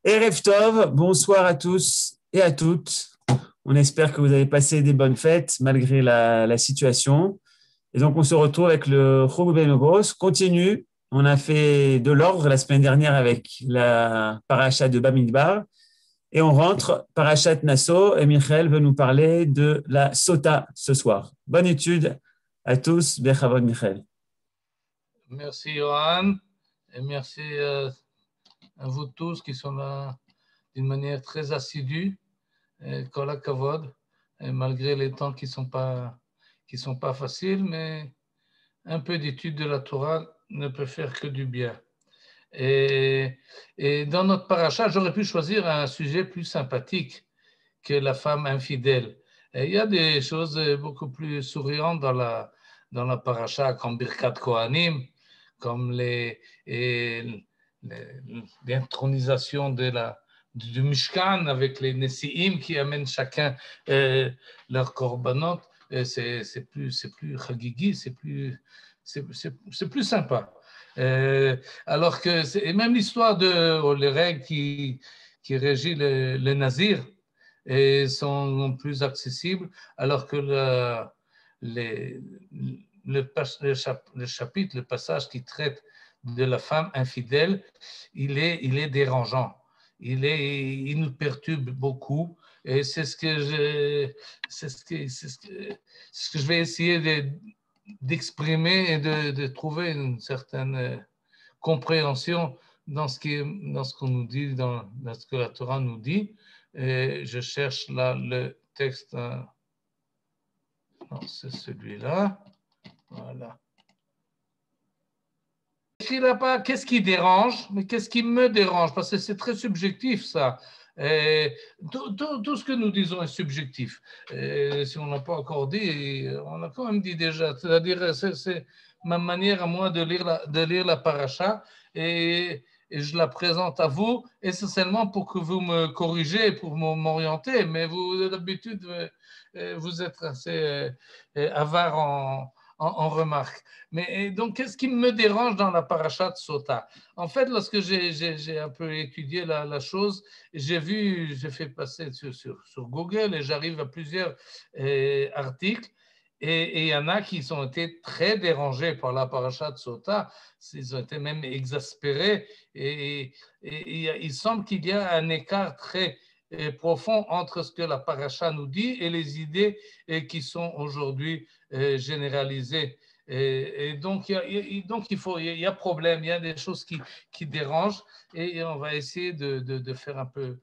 Erev Tov, bonsoir à tous et à toutes. On espère que vous avez passé des bonnes fêtes malgré la situation. Et donc, on se retrouve avec le Chouv Ben Ogros. Continue. On a fait de l'ordre la semaine dernière avec la paracha de Bamidbar. Et on rentre, parachat Nassau. Et Michael veut nous parler de la Sota ce soir. Bonne étude à tous. Bechavod, Michael. Merci, Johan. Et merci à vous tous qui sont là d'une manière très assidue. Kol hakavod, malgré les temps qui sont pas faciles, mais un peu d'étude de la Torah ne peut faire que du bien. Et, et dans notre paracha, j'aurais pu choisir un sujet plus sympathique que la femme infidèle. Et il y a des choses beaucoup plus souriantes dans la paracha, comme Birkat Kohanim, comme l'intronisation du Mishkan avec les Nessi'im qui amènent chacun leur korbanot. C'est plus chagigi, c'est plus sympa. Alors que, et même l'histoire les règles qui régissent le nazir sont plus accessibles, alors que le chapitre, le passage qui traite de la femme infidèle, il est dérangeant. Il nous perturbe beaucoup. Et c'est ce que je vais essayer d'exprimer et de trouver une certaine compréhension dans ce qu'on nous dit, dans ce que la Torah nous dit. Et je cherche là le texte. Non, c'est celui-là. Voilà. Qu'est-ce qui dérange, mais qu'est-ce qui me dérange? Parce que c'est très subjectif, ça. Tout ce que nous disons est subjectif. Si on n'a pas encore dit, on a quand même dit déjà. C'est-à-dire, c'est ma manière à moi de lire la paracha et je la présente à vous essentiellement pour que vous me corrigez, pour m'orienter. Mais vous, d'habitude, vous êtes assez avare en remarques. Mais donc, qu'est-ce qui me dérange dans la paracha de Sota? En fait, lorsque j'ai un peu étudié la chose, j'ai fait passer sur Google et j'arrive à plusieurs articles. Et il y en a qui ont été très dérangés par la paracha de Sota. Ils ont été même exaspérés. Et il semble qu'il y a un écart très profond entre ce que la paracha nous dit et les idées qui sont aujourd'hui généralisées. Et donc, il y a problème, il y a des choses qui dérangent et on va essayer de faire un peu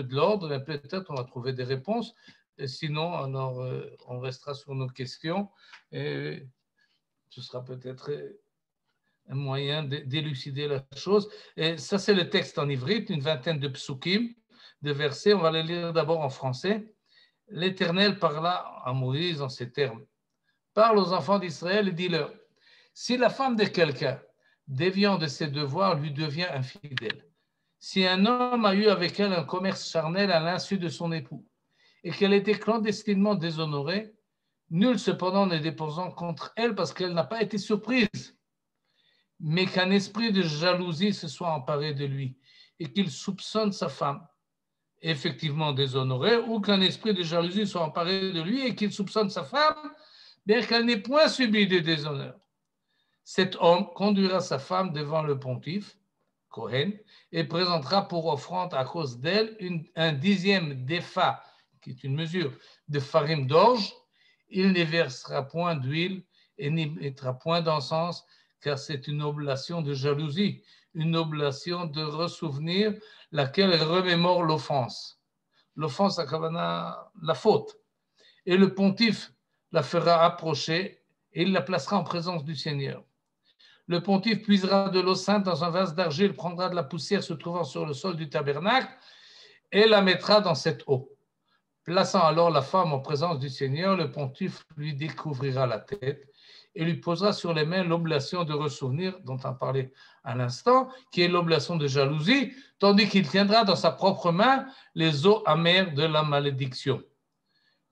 de l'ordre et peut-être on va trouver des réponses. Et sinon, alors, on restera sur nos questions et ce sera peut-être un moyen d'élucider la chose. Et ça, c'est le texte en ivrite, une vingtaine de psukim, de versets. On va les lire d'abord en français. L'Éternel parla à Moïse en ces termes. Parle aux enfants d'Israël et dis-leur, si la femme de quelqu'un, déviant de ses devoirs, lui devient infidèle, si un homme a eu avec elle un commerce charnel à l'insu de son époux, et qu'elle était clandestinement déshonorée, nul cependant n'est déposant contre elle parce qu'elle n'a pas été surprise, mais qu'un esprit de jalousie se soit emparé de lui, et qu'il soupçonne sa femme, effectivement déshonorée, ou qu'un esprit de jalousie soit emparé de lui et qu'il soupçonne sa femme, bien qu'elle n'ait point subi de déshonneur. Cet homme conduira sa femme devant le pontife, Cohen, et présentera pour offrande à cause d'elle un dixième d'épha, qui est une mesure de farine d'orge. Il ne versera point d'huile et n'y mettra point d'encens, car c'est une oblation de jalousie, une oblation de ressouvenir, laquelle remémore l'offense. L'offense, la faute. Et le pontife la fera approcher et il la placera en présence du Seigneur. Le pontife puisera de l'eau sainte dans un vase d'argile, prendra de la poussière se trouvant sur le sol du tabernacle et la mettra dans cette eau. Plaçant alors la femme en présence du Seigneur, le pontife lui découvrira la tête et lui posera sur les mains l'oblation de ressouvenir dont on parlait à l'instant, qui est l'oblation de jalousie, tandis qu'il tiendra dans sa propre main les eaux amères de la malédiction.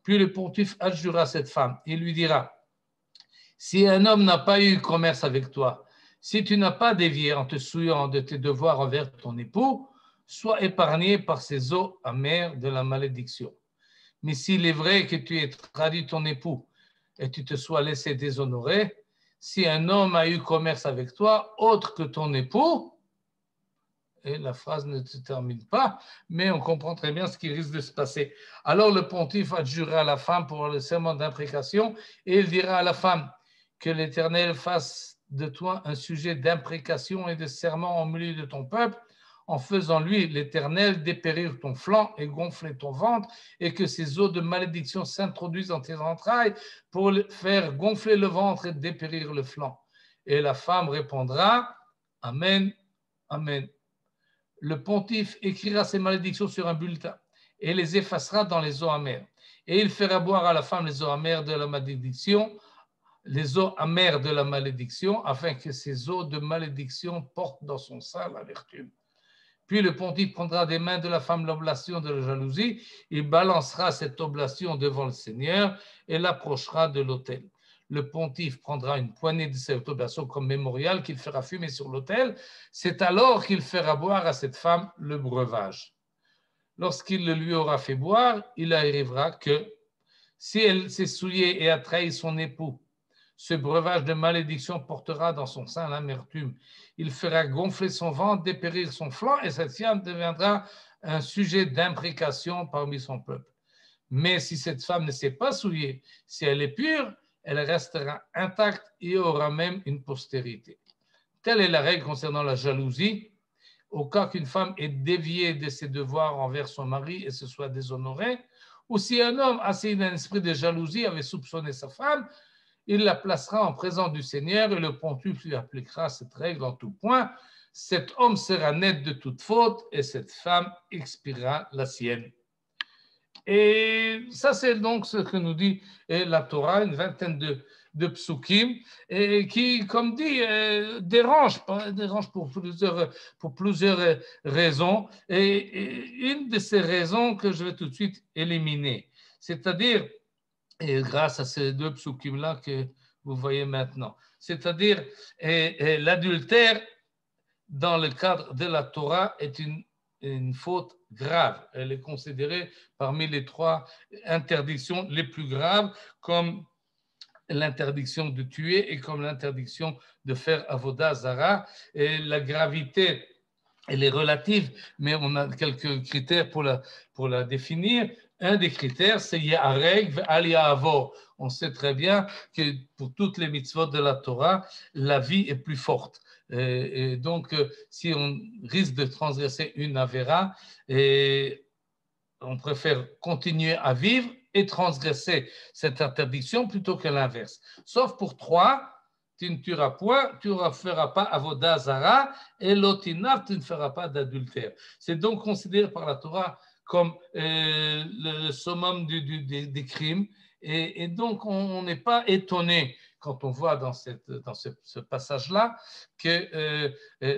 Puis le pontife adjurera cette femme et lui dira, si un homme n'a pas eu commerce avec toi, si tu n'as pas dévié en te souillant de tes devoirs envers ton époux, sois épargné par ces eaux amères de la malédiction. Mais s'il est vrai que tu aies trahi ton époux et tu te sois laissé déshonorer, si un homme a eu commerce avec toi, autre que ton époux, et la phrase ne se termine pas, mais on comprend très bien ce qui risque de se passer. Alors le pontife adjurera à la femme pour le serment d'imprécation et il dira à la femme que l'Éternel fasse de toi un sujet d'imprécation et de serment au milieu de ton peuple, en faisant lui, l'Éternel, dépérir ton flanc et gonfler ton ventre, et que ces eaux de malédiction s'introduisent dans tes entrailles pour faire gonfler le ventre et dépérir le flanc. Et la femme répondra, Amen, Amen. Le pontife écrira ces malédictions sur un bulletin et les effacera dans les eaux amères. Et il fera boire à la femme les eaux amères de la malédiction, les eaux amères de la malédiction, afin que ces eaux de malédiction portent dans son sein l'amertume. Puis le pontife prendra des mains de la femme l'oblation de la jalousie, il balancera cette oblation devant le Seigneur et l'approchera de l'autel. Le pontife prendra une poignée de cette oblation comme mémorial qu'il fera fumer sur l'autel. C'est alors qu'il fera boire à cette femme le breuvage. Lorsqu'il le lui aura fait boire, il arrivera que, si elle s'est souillée et a trahi son époux, ce breuvage de malédiction portera dans son sein l'amertume. Il fera gonfler son ventre, dépérir son flanc, et cette femme deviendra un sujet d'imprécation parmi son peuple. Mais si cette femme ne s'est pas souillée, si elle est pure, elle restera intacte et aura même une postérité. Telle est la règle concernant la jalousie. Au cas qu'une femme est déviée de ses devoirs envers son mari et se soit déshonorée, ou si un homme assailli d'un esprit de jalousie avait soupçonné sa femme, il la placera en présence du Seigneur et le pontife lui appliquera cette règle en tout point. Cet homme sera net de toute faute et cette femme expiera la sienne. Et ça, c'est donc ce que nous dit la Torah, une vingtaine de psukim, et qui, comme dit, dérange pour plusieurs raisons. Et une de ces raisons que je vais tout de suite éliminer, c'est-à-dire, et grâce à ces deux psukim-là que vous voyez maintenant, c'est-à-dire l'adultère dans le cadre de la Torah est une faute grave. Elle est considérée parmi les trois interdictions les plus graves, comme l'interdiction de tuer et comme l'interdiction de faire avodah zara. Et la gravité, elle est relative, mais on a quelques critères pour la définir. Un des critères, c'est Ya'areg ve'al ya'avor. On sait très bien que pour toutes les mitzvot de la Torah, la vie est plus forte. Et donc, si on risque de transgresser une avéra, on préfère continuer à vivre et transgresser cette interdiction plutôt que l'inverse. Sauf pour trois, tu ne tueras point, tu ne feras pas avodah zara, et l'otinav, tu ne feras pas d'adultère. C'est donc considéré par la Torah comme le summum des crimes, et donc on n'est pas étonné quand on voit dans ce passage-là que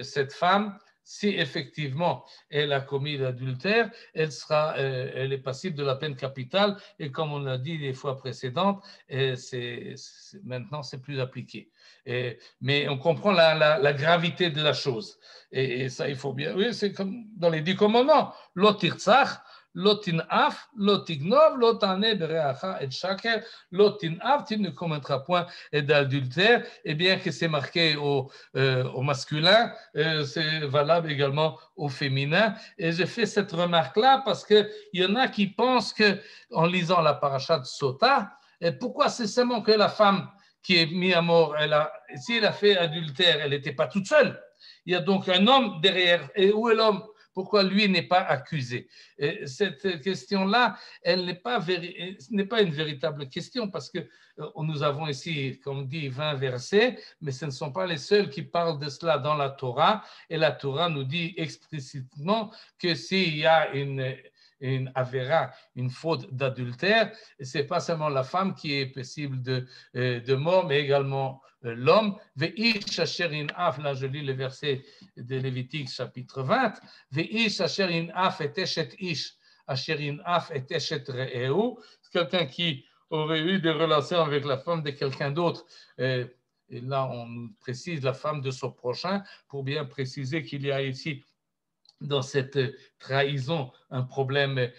cette femme, si effectivement elle a commis l'adultère, elle est passible de la peine capitale, et comme on l'a dit les fois précédentes, maintenant c'est plus appliqué. Mais on comprend la gravité de la chose. Et ça, il faut bien. Oui, c'est comme dans les 10 commandements. Lo tirtzach, lo tin'af, lo tignov, lo ta'aneh bereacha et shaker, lo tin'af, tu ne commettras point d'adultère. Et bien que c'est marqué au masculin, c'est valable également au féminin. Et je fais cette remarque-là parce qu'il y en a qui pensent qu'en lisant la paracha de Sota, pourquoi c'est seulement que la femme qui est mise à mort, si elle a fait adultère, elle n'était pas toute seule. Il y a donc un homme derrière. Et où est l'homme? Pourquoi lui n'est pas accusé? Et cette question-là, elle n'est pas une véritable question parce que nous avons ici, comme dit, 20 versets, mais ce ne sont pas les seuls qui parlent de cela dans la Torah. Et la Torah nous dit explicitement que s'il y a une avéra, une faute d'adultère, ce n'est pas seulement la femme qui est passible de mort, mais également l'homme. Ve'ish asher in'af, là je lis le verset de Lévitique chapitre 20, Ve'ish asher in'af et eshet ish, asher in'af et eshet re'eu, c'est quelqu'un qui aurait eu des relations avec la femme de quelqu'un d'autre. Et là, on précise la femme de son prochain pour bien préciser qu'il y a ici dans cette trahison un problème,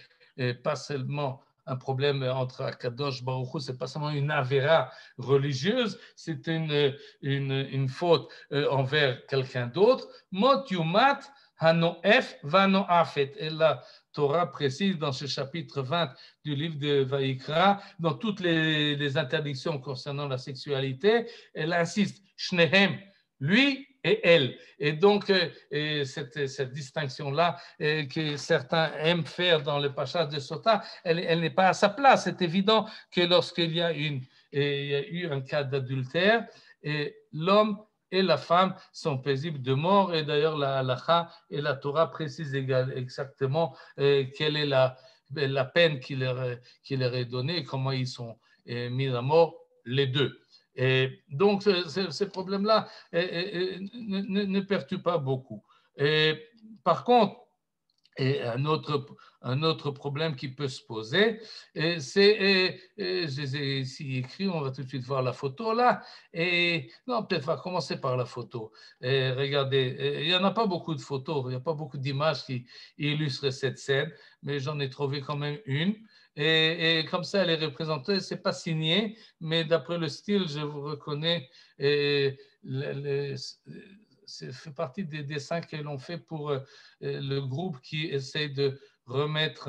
pas seulement un problème entre Akadosh Baruch Hu, c'est pas seulement une avéra religieuse, c'est une faute envers quelqu'un d'autre. Mot yumat hanoef vanoafet. Et la Torah précise dans ce chapitre 20 du livre de Vaïkra, dans toutes les interdictions concernant la sexualité, elle insiste, shnehem, lui et elle. Et donc, cette distinction-là que certains aiment faire dans le Pachas de Sota, elle n'est pas à sa place. C'est évident que lorsqu'il y a eu un cas d'adultère, l'homme et la femme sont paisibles de mort. Et d'ailleurs, la halakha et la Torah précisent exactement quelle est la peine qui leur est donnée et comment ils sont mis à mort, les deux. Et donc, ces problèmes-là ne perturbent pas beaucoup. Et, par contre, un autre problème qui peut se poser, c'est, je les ai ici écrits, on va tout de suite voir la photo là, et non, peut-être on va commencer par la photo. Et regardez, il n'y en a pas beaucoup de photos, il n'y a pas beaucoup d'images qui illustrent cette scène, mais j'en ai trouvé quand même une. Et comme ça, elle est représentée, ce n'est pas signé, mais d'après le style, je vous reconnais. Ça fait partie des dessins que l'on fait pour le groupe qui essaie de remettre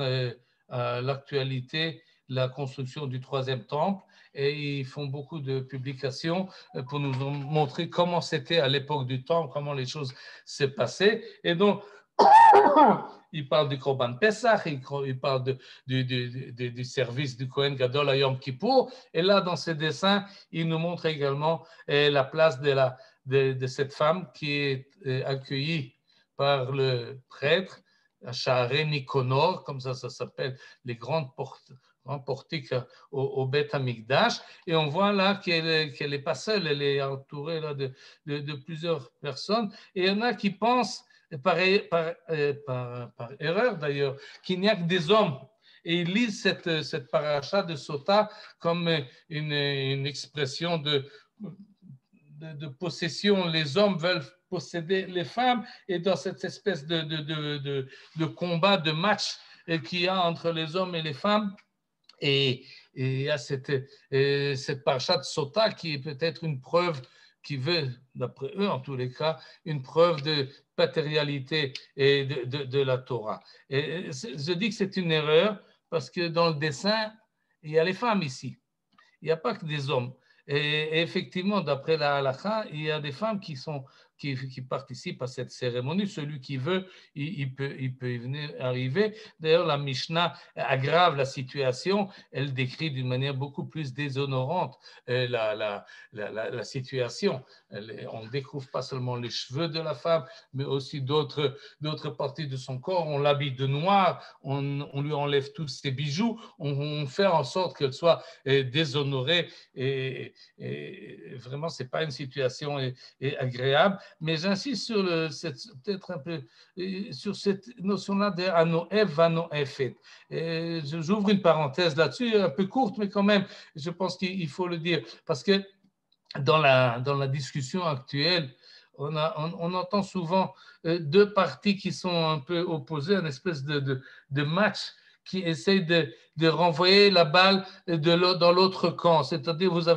à l'actualité la construction du troisième temple. Et ils font beaucoup de publications pour nous montrer comment c'était à l'époque du temple, comment les choses se passaient. Et donc, il parle du Korban Pesach, il parle du service du Kohen Gadol à Yom Kippour. Et là, dans ces dessins, il nous montre également la place de cette femme qui est accueillie par le prêtre, à Sha'arei Nikonor, comme ça s'appelle, les grands portiques au Beth Amikdash. Et on voit là qu'elle n'est pas seule, elle est entourée là de plusieurs personnes. Et il y en a qui pensent, par erreur d'ailleurs, qu'il n'y a que des hommes. Et ils lisent cette paracha de Sota comme une expression de possession. Les hommes veulent posséder les femmes, et dans cette espèce de combat, de match qu'il y a entre les hommes et les femmes, et il y a cette paracha de Sota qui est peut-être une preuve, qui veut, d'après eux en tous les cas, une preuve de patérialité et de la Torah. Et je dis que c'est une erreur parce que dans le dessin, il y a les femmes ici. Il n'y a pas que des hommes. Et effectivement, d'après la halakha, il y a des femmes qui participent à cette cérémonie. Celui qui veut, il peut y venir arriver. D'ailleurs, la Mishnah aggrave la situation. Elle décrit d'une manière beaucoup plus déshonorante la situation. On ne découvre pas seulement les cheveux de la femme, mais aussi d'autres parties de son corps. On l'habille de noir, on lui enlève tous ses bijoux, on fait en sorte qu'elle soit déshonorée. Et vraiment, ce n'est pas une situation agréable. Mais j'insiste sur peut-être un peu sur cette notion-là de Anoef Vanoefet. J'ouvre une parenthèse là-dessus, un peu courte, mais quand même, je pense qu'il faut le dire. Parce que dans la discussion actuelle, on entend souvent deux parties qui sont un peu opposées, une espèce de match qui essaye de renvoyer la balle dans l'autre camp. C'est-à-dire, vous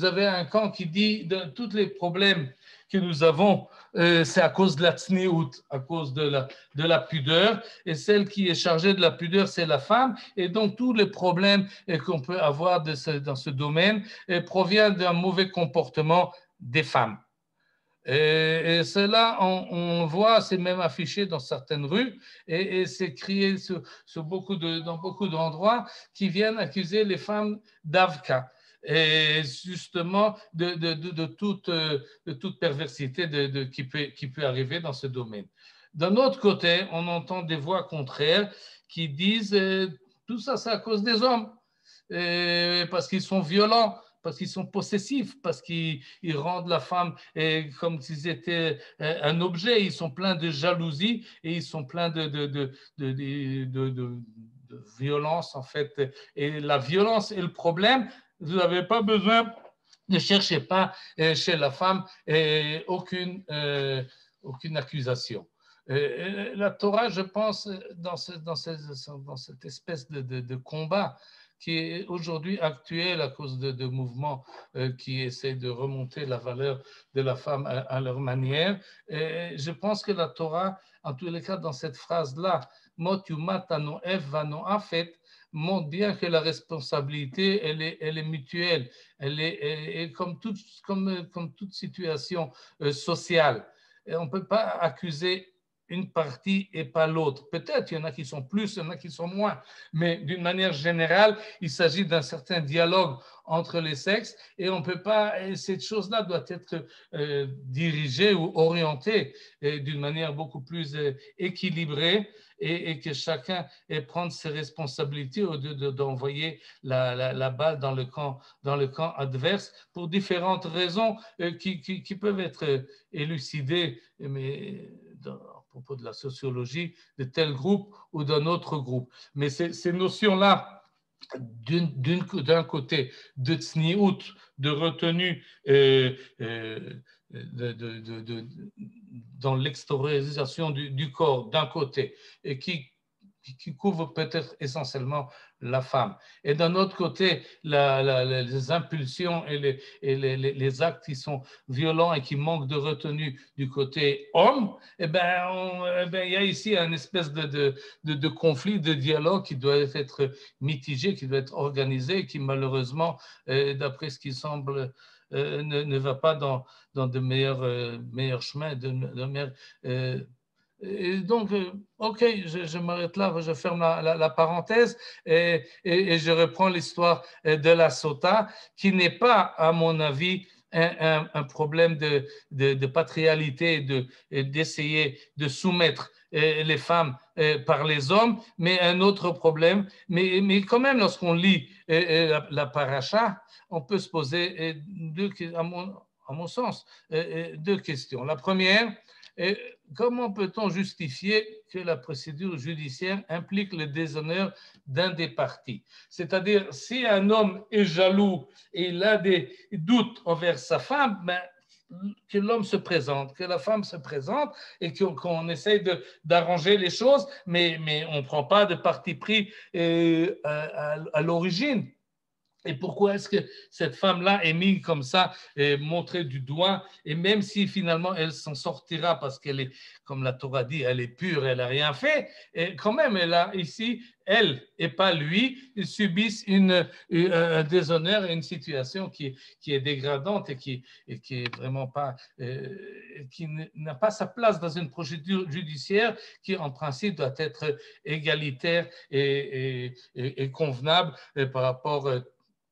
avez un camp qui dit de tous les problèmes que nous avons, c'est à cause de la tsniout, à cause de la pudeur, et celle qui est chargée de la pudeur, c'est la femme, et donc tous les problèmes qu'on peut avoir dans ce domaine proviennent d'un mauvais comportement des femmes. Et cela, on voit, c'est même affiché dans certaines rues, et c'est crié dans beaucoup d'endroits qui viennent accuser les femmes d'Avka, et justement de toute perversité qui peut arriver dans ce domaine. D'un autre côté, on entend des voix contraires qui disent tout ça, c'est à cause des hommes, parce qu'ils sont violents, parce qu'ils sont possessifs, parce qu'ils rendent la femme comme s'ils étaient un objet. Ils sont pleins de jalousie et ils sont pleins de violence, en fait. Et la violence est le problème. Vous n'avez pas besoin, ne cherchez pas chez la femme aucune accusation. La Torah, je pense, dans cette espèce de combat qui est aujourd'hui actuel à cause de mouvements qui essaient de remonter la valeur de la femme à leur manière. Et je pense que la Torah, en tous les cas, dans cette phrase-là, Mot yumat ano ev vano afet, montre bien que la responsabilité, elle est mutuelle, elle est comme toute situation sociale. Et on ne peut pas accuser une partie et pas l'autre. Peut-être il y en a qui sont plus, il y en a qui sont moins, mais d'une manière générale, il s'agit d'un certain dialogue entre les sexes et on peut pas, et cette chose-là doit être dirigée ou orientée d'une manière beaucoup plus équilibrée et que chacun prenne ses responsabilités au lieu d'envoyer la balle dans le camp adverse pour différentes raisons qui peuvent être élucidées, mais à propos de la sociologie de tel groupe ou d'un autre groupe. Mais ces notions-là, d'un côté, de tsniout, de retenue dans l'extériorisation du corps, d'un côté, et qui couvre peut-être essentiellement la femme. Et d'un autre côté, les impulsions et les actes qui sont violents et qui manquent de retenue du côté homme, il y a ici une espèce de conflit, de dialogue qui doit être mitigé, qui doit être organisé, qui malheureusement, d'après ce qui semble, ne va pas dans de meilleurs chemins, de meilleurs... Et donc, OK, je m'arrête là, je ferme la parenthèse et je reprends l'histoire de la sota, qui n'est pas, à mon avis, un problème de patrialité, d'essayer de soumettre les femmes par les hommes, mais un autre problème. Mais quand même, lorsqu'on lit la paracha, on peut se poser, à mon sens, deux questions. La première, comment peut-on justifier que la procédure judiciaire implique le déshonneur d'un des partis? C'est-à-dire, si un homme est jaloux et il a des doutes envers sa femme, que l'homme se présente, que la femme se présente et qu'on essaye d'arranger les choses, mais on ne prend pas de parti pris à l'origine. Et pourquoi est-ce que cette femme-là est mise comme ça, montrée du doigt, et même si finalement elle s'en sortira parce qu'elle est, comme la Torah dit, elle est pure, elle n'a rien fait, et quand même elle a ici, elle et pas lui, ils subissent un déshonneur et une situation qui est dégradante et qui est vraiment pas, qui n'a pas sa place dans une procédure judiciaire qui en principe doit être égalitaire et convenable par rapport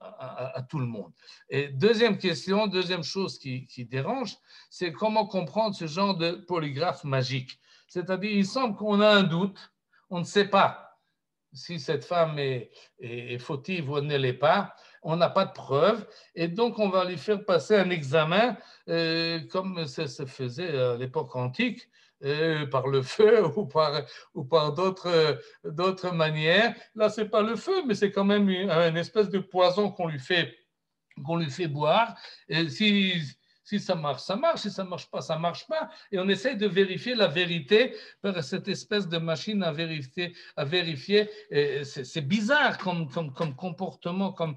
à tout le monde. Et deuxième question, deuxième chose qui dérange, c'est comment comprendre ce genre de polygraphe magique. C'est-à-dire, il semble qu'on a un doute, on ne sait pas si cette femme est fautive ou elle ne l'est pas, on n'a pas de preuves, et donc on va lui faire passer un examen comme ça se faisait à l'époque antique, par le feu ou par d'autres manières. Là, ce n'est pas le feu, mais c'est quand même une espèce de poison qu'on lui fait boire. Et si ça marche, ça marche. Si ça ne marche pas, ça ne marche pas. Et on essaie de vérifier la vérité par cette espèce de machine à vérifier. C'est bizarre comme comportement, comme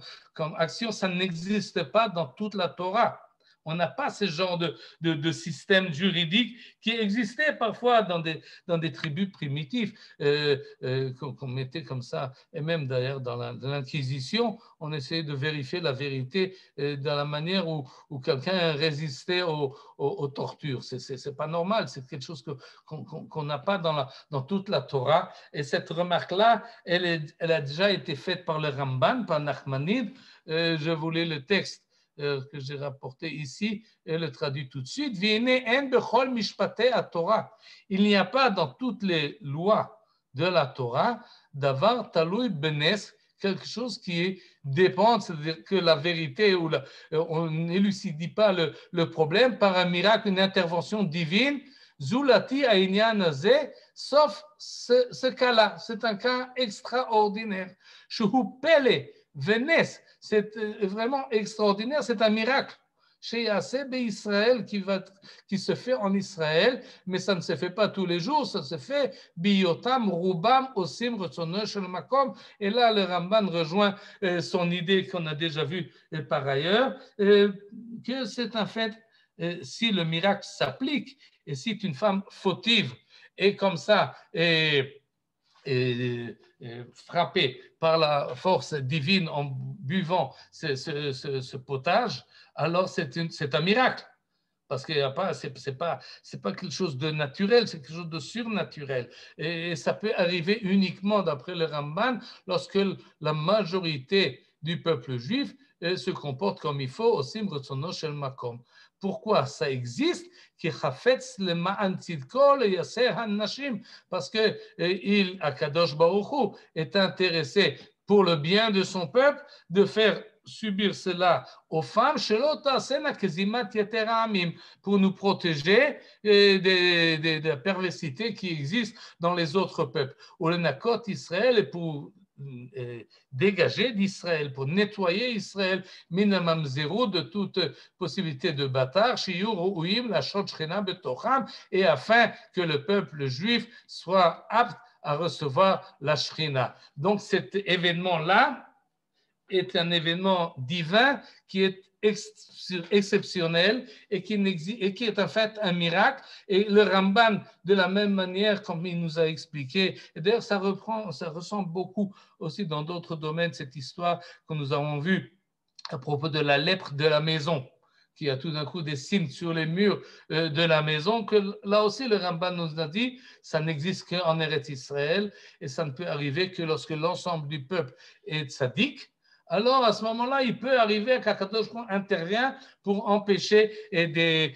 action. Ça n'existe pas dans toute la Torah. On n'a pas ce genre de système juridique qui existait parfois dans des tribus primitives qu'on mettait comme ça. Et même d'ailleurs dans l'Inquisition, on essayait de vérifier la vérité dans la manière où quelqu'un résistait aux tortures. C'est pas normal, c'est quelque chose qu'on n'a pas dans toute la Torah. Et cette remarque-là, elle a déjà été faite par le Ramban, par Nachmanide. Je voulais le texte que j'ai rapporté ici et le traduit tout de suite. Il n'y a pas dans toutes les lois de la Torah d'avoir taloui benes, quelque chose qui dépend, c'est-à-dire que la vérité ou on n'élucidie pas le problème par un miracle, une intervention divine. Zulati aïnianaze, sauf ce cas-là, c'est un cas extraordinaire. Shuhu pele venes, c'est vraiment extraordinaire, c'est un miracle. chez Yassé Israël qui se fait en Israël, mais ça ne se fait pas tous les jours, ça se fait Biyotam, Rubam, Osim, Retsono, Shel Makom. Et là, le Ramban rejoint son idée qu'on a déjà vue par ailleurs, que c'est un fait, si le miracle s'applique, et si une femme fautive est comme ça, et frappé par la force divine en buvant ce potage, alors c'est un miracle. Parce que c'est pas quelque chose de naturel, c'est quelque chose de surnaturel. Et ça peut arriver uniquement, d'après le Ramban, lorsque la majorité du peuple juif se comporte comme il faut, aussi Mrotzono Shel Makom. Pourquoi ça existe? Parce que Akadosh Baruch Hu, est intéressé pour le bien de son peuple de faire subir cela aux femmes, pour nous protéger de la perversité qui existe dans les autres peuples. Ou le Nakot Israël est pour dégager d'Israël, pour nettoyer Israël, minimum zéro de toute possibilité de bâtard, et afin que le peuple juif soit apte à recevoir la Shrina. Donc cet événement-là est un événement divin qui est exceptionnel et qui est en fait un miracle. Et le Ramban, de la même manière, comme il nous a expliqué, et d'ailleurs ça ressemble beaucoup aussi dans d'autres domaines, cette histoire que nous avons vue à propos de la lèpre de la maison, qui a tout d'un coup des signes sur les murs de la maison, que là aussi le Ramban nous a dit, ça n'existe qu'en Eretz Israël, et ça ne peut arriver que lorsque l'ensemble du peuple est tzaddik. Alors, à ce moment-là, il peut arriver qu'Akadosh intervient pour empêcher des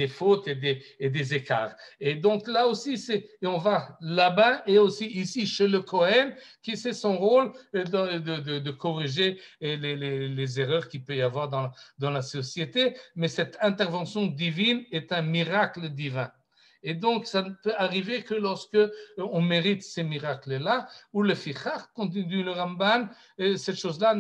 fautes et des écarts. Et donc, là aussi, et on va là-bas et aussi ici chez le Kohen, qui c'est son rôle de corriger les erreurs qu'il peut y avoir dans la société. Mais cette intervention divine est un miracle divin. Et donc, ça ne peut arriver que lorsque on mérite ces miracles-là, ou le fichach, continue le Ramban, cette chose-là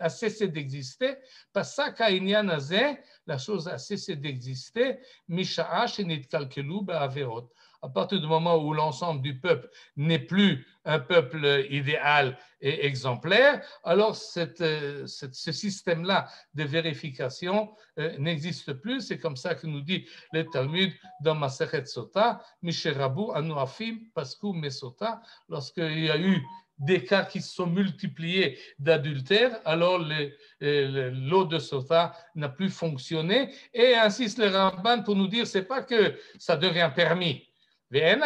a cessé d'exister. Parce que la chose a cessé d'exister, misha'a shenitkalkelu ba'averot. À partir du moment où l'ensemble du peuple n'est plus un peuple idéal et exemplaire, alors ce système-là de vérification n'existe plus. C'est comme ça que nous dit le Talmud dans Masechet Sota, Misherabu Anuafim Pasku Mesota, lorsqu'il y a eu des cas qui se sont multipliés d'adultère, alors l'eau de Sota n'a plus fonctionné. Et insiste le Ramban pour nous dire, c'est pas que ça devient permis. C'est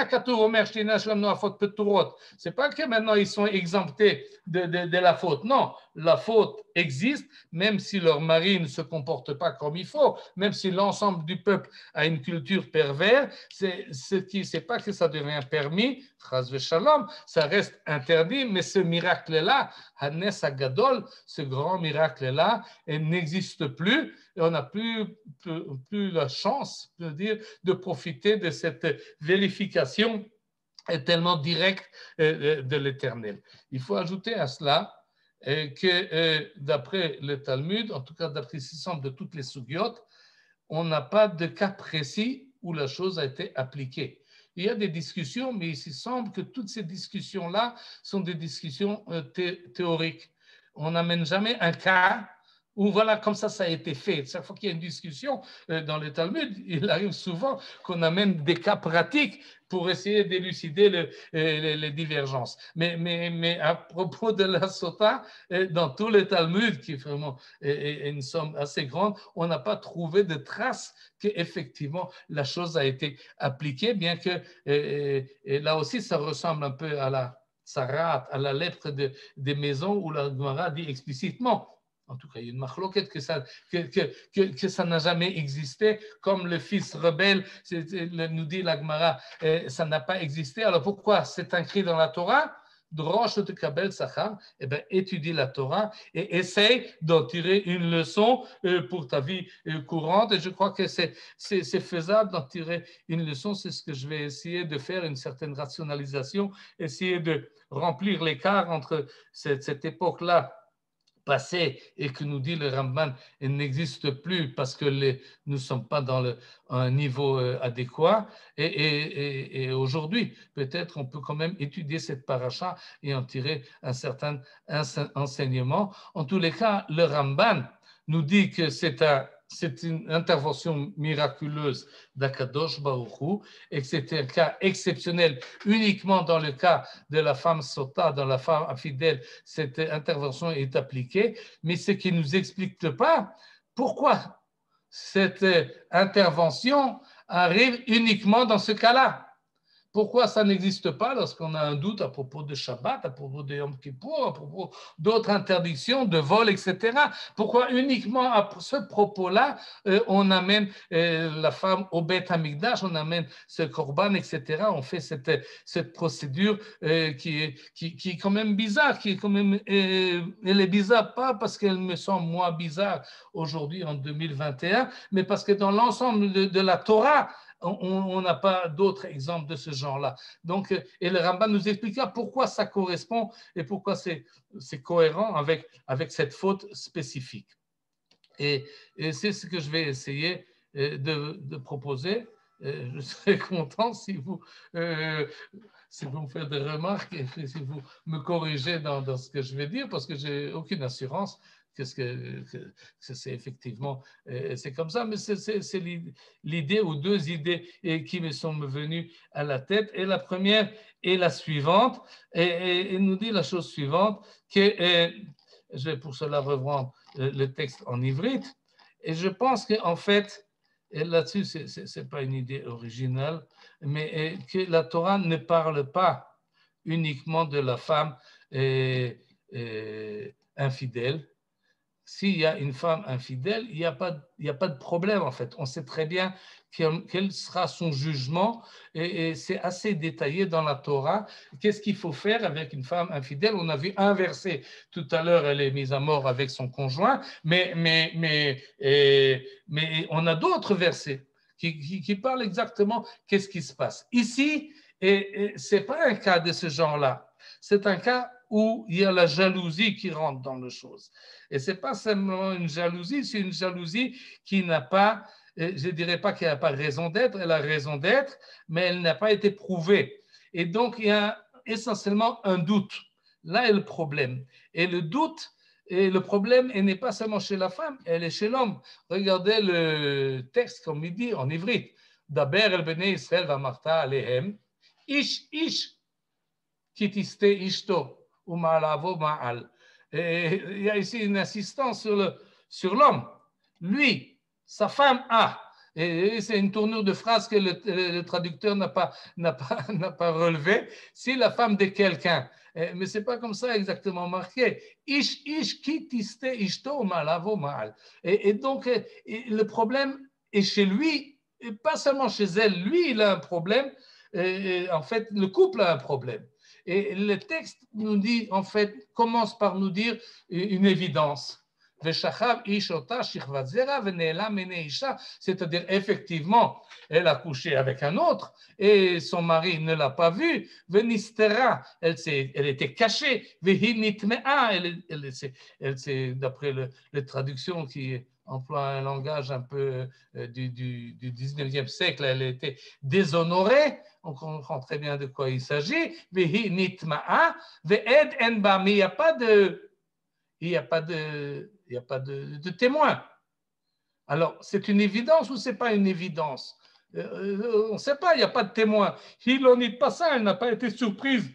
pas que maintenant ils sont exemptés de la faute. Non, la faute existe, même si leur mari ne se comporte pas comme il faut, même si l'ensemble du peuple a une culture perverse, c'est pas que ça devient permis, chas v'shalom, ça reste interdit, mais ce miracle-là, Hanes Agadol, ce grand miracle-là, n'existe plus, et on n'a plus la chance, de profiter de cette vérification tellement directe de l'Éternel. Il faut ajouter à cela que d'après le Talmud, en tout cas d'après ce qui semble de toutes les sougiotes, on n'a pas de cas précis où la chose a été appliquée. Il y a des discussions, mais il semble que toutes ces discussions-là sont des discussions théoriques. On n'amène jamais un cas où voilà, comme ça a été fait. Chaque fois qu'il y a une discussion dans le Talmud, il arrive souvent qu'on amène des cas pratiques pour essayer d'élucider les divergences. Mais à propos de la Sota, dans tout le Talmud, qui est vraiment une somme assez grande, on n'a pas trouvé de traces qu'effectivement la chose a été appliquée, bien que et là aussi ça ressemble un peu à la Sarat, à la lettre des maisons où la Gemara dit explicitement. En tout cas, il y a une marloquette que ça n'a jamais existé, comme le fils rebelle, nous dit la Gemara, ça n'a pas existé. Alors pourquoi c'est inscrit dans la Torah? Droche de Kabel Sachar, étudie la Torah et essaye d'en tirer une leçon pour ta vie courante. Et je crois que c'est faisable d'en tirer une leçon. C'est ce que je vais essayer de faire, une certaine rationalisation, essayer de remplir l'écart entre cette époque-là passé et que nous dit le Ramban n'existe plus parce que nous ne sommes pas dans un niveau adéquat. Et aujourd'hui, peut-être on peut quand même étudier cette paracha et en tirer un certain enseignement. En tous les cas, le Ramban nous dit que c'est une intervention miraculeuse d'Akadosh Baruch Hu et que c'est un cas exceptionnel uniquement dans le cas de la femme sota, dans la femme infidèle, cette intervention est appliquée, mais ce qui ne nous explique pas pourquoi cette intervention arrive uniquement dans ce cas-là. Pourquoi ça n'existe pas lorsqu'on a un doute à propos de Shabbat, à propos de Yom Kippour, à propos d'autres interdictions de vol, etc. Pourquoi uniquement à ce propos-là, on amène la femme au Beth Hamikdash, on amène ce korban, etc. On fait cette procédure qui est quand même bizarre, qui est quand même, elle est bizarre pas parce qu'elle me semble moins bizarre aujourd'hui en 2021, mais parce que dans l'ensemble de la Torah, on n'a pas d'autres exemples de ce genre-là. Donc, et le Rambam nous expliquera pourquoi ça correspond et pourquoi c'est cohérent avec cette faute spécifique. Et c'est ce que je vais essayer de proposer. Je serais content si vous me faites des remarques et si vous me corrigez dans ce que je vais dire, parce que je n'ai aucune assurance que c'est effectivement, c'est comme ça, mais c'est l'idée ou deux idées qui me sont venues à la tête. Et la première est la suivante, et nous dit la chose suivante, que je vais pour cela revoir le texte en ivrite, et je pense qu'en fait, et là-dessus, ce n'est pas une idée originale, mais que la Torah ne parle pas uniquement de la femme infidèle. S'il y a une femme infidèle, il n'y a pas de problème en fait. On sait très bien quel sera son jugement et c'est assez détaillé dans la Torah. Qu'est-ce qu'il faut faire avec une femme infidèle? On a vu un verset tout à l'heure, elle est mise à mort avec son conjoint, mais on a d'autres versets qui parlent exactement qu'est-ce qui se passe. Ici, ce n'est pas un cas de ce genre-là. C'est un cas où il y a la jalousie qui rentre dans la chose. Et ce n'est pas seulement une jalousie, c'est une jalousie qui n'a pas, je ne dirais pas qu'elle n'a pas raison d'être, elle a raison d'être, mais elle n'a pas été prouvée. Et donc, il y a essentiellement un doute. Là est le problème. Et le doute, et le problème, il n'est pas seulement chez la femme, elle est chez l'homme. Regardez le texte, comme il dit en ivrite. Daber el bnei Israël va marta alehem, ish, kitiste ishto. Et il y a ici une insistance sur l'homme. Lui, sa femme a. Et c'est une tournure de phrase que le traducteur n'a pas relevé. C'est la femme de quelqu'un. Mais ce n'est pas comme ça exactement marqué. Ish kitiste ishto malavo ma'al. Et donc, le problème est chez lui, et pas seulement chez elle. Lui, il a un problème. En fait, le couple a un problème. Et le texte nous dit, en fait, commence par nous dire une évidence. C'est-à-dire, effectivement, elle a couché avec un autre et son mari ne l'a pas vue. Elle était cachée. Elle s'est, d'après la traduction qui emploie un langage un peu du 19e siècle, elle était déshonorée. On comprend très bien de quoi il s'agit. Mais il n'y a pas de témoin. Alors, c'est une évidence ou ce n'est pas une évidence? On ne sait pas, il n'y a pas de témoin. Il n'en est pas ça, elle n'a pas été surprise,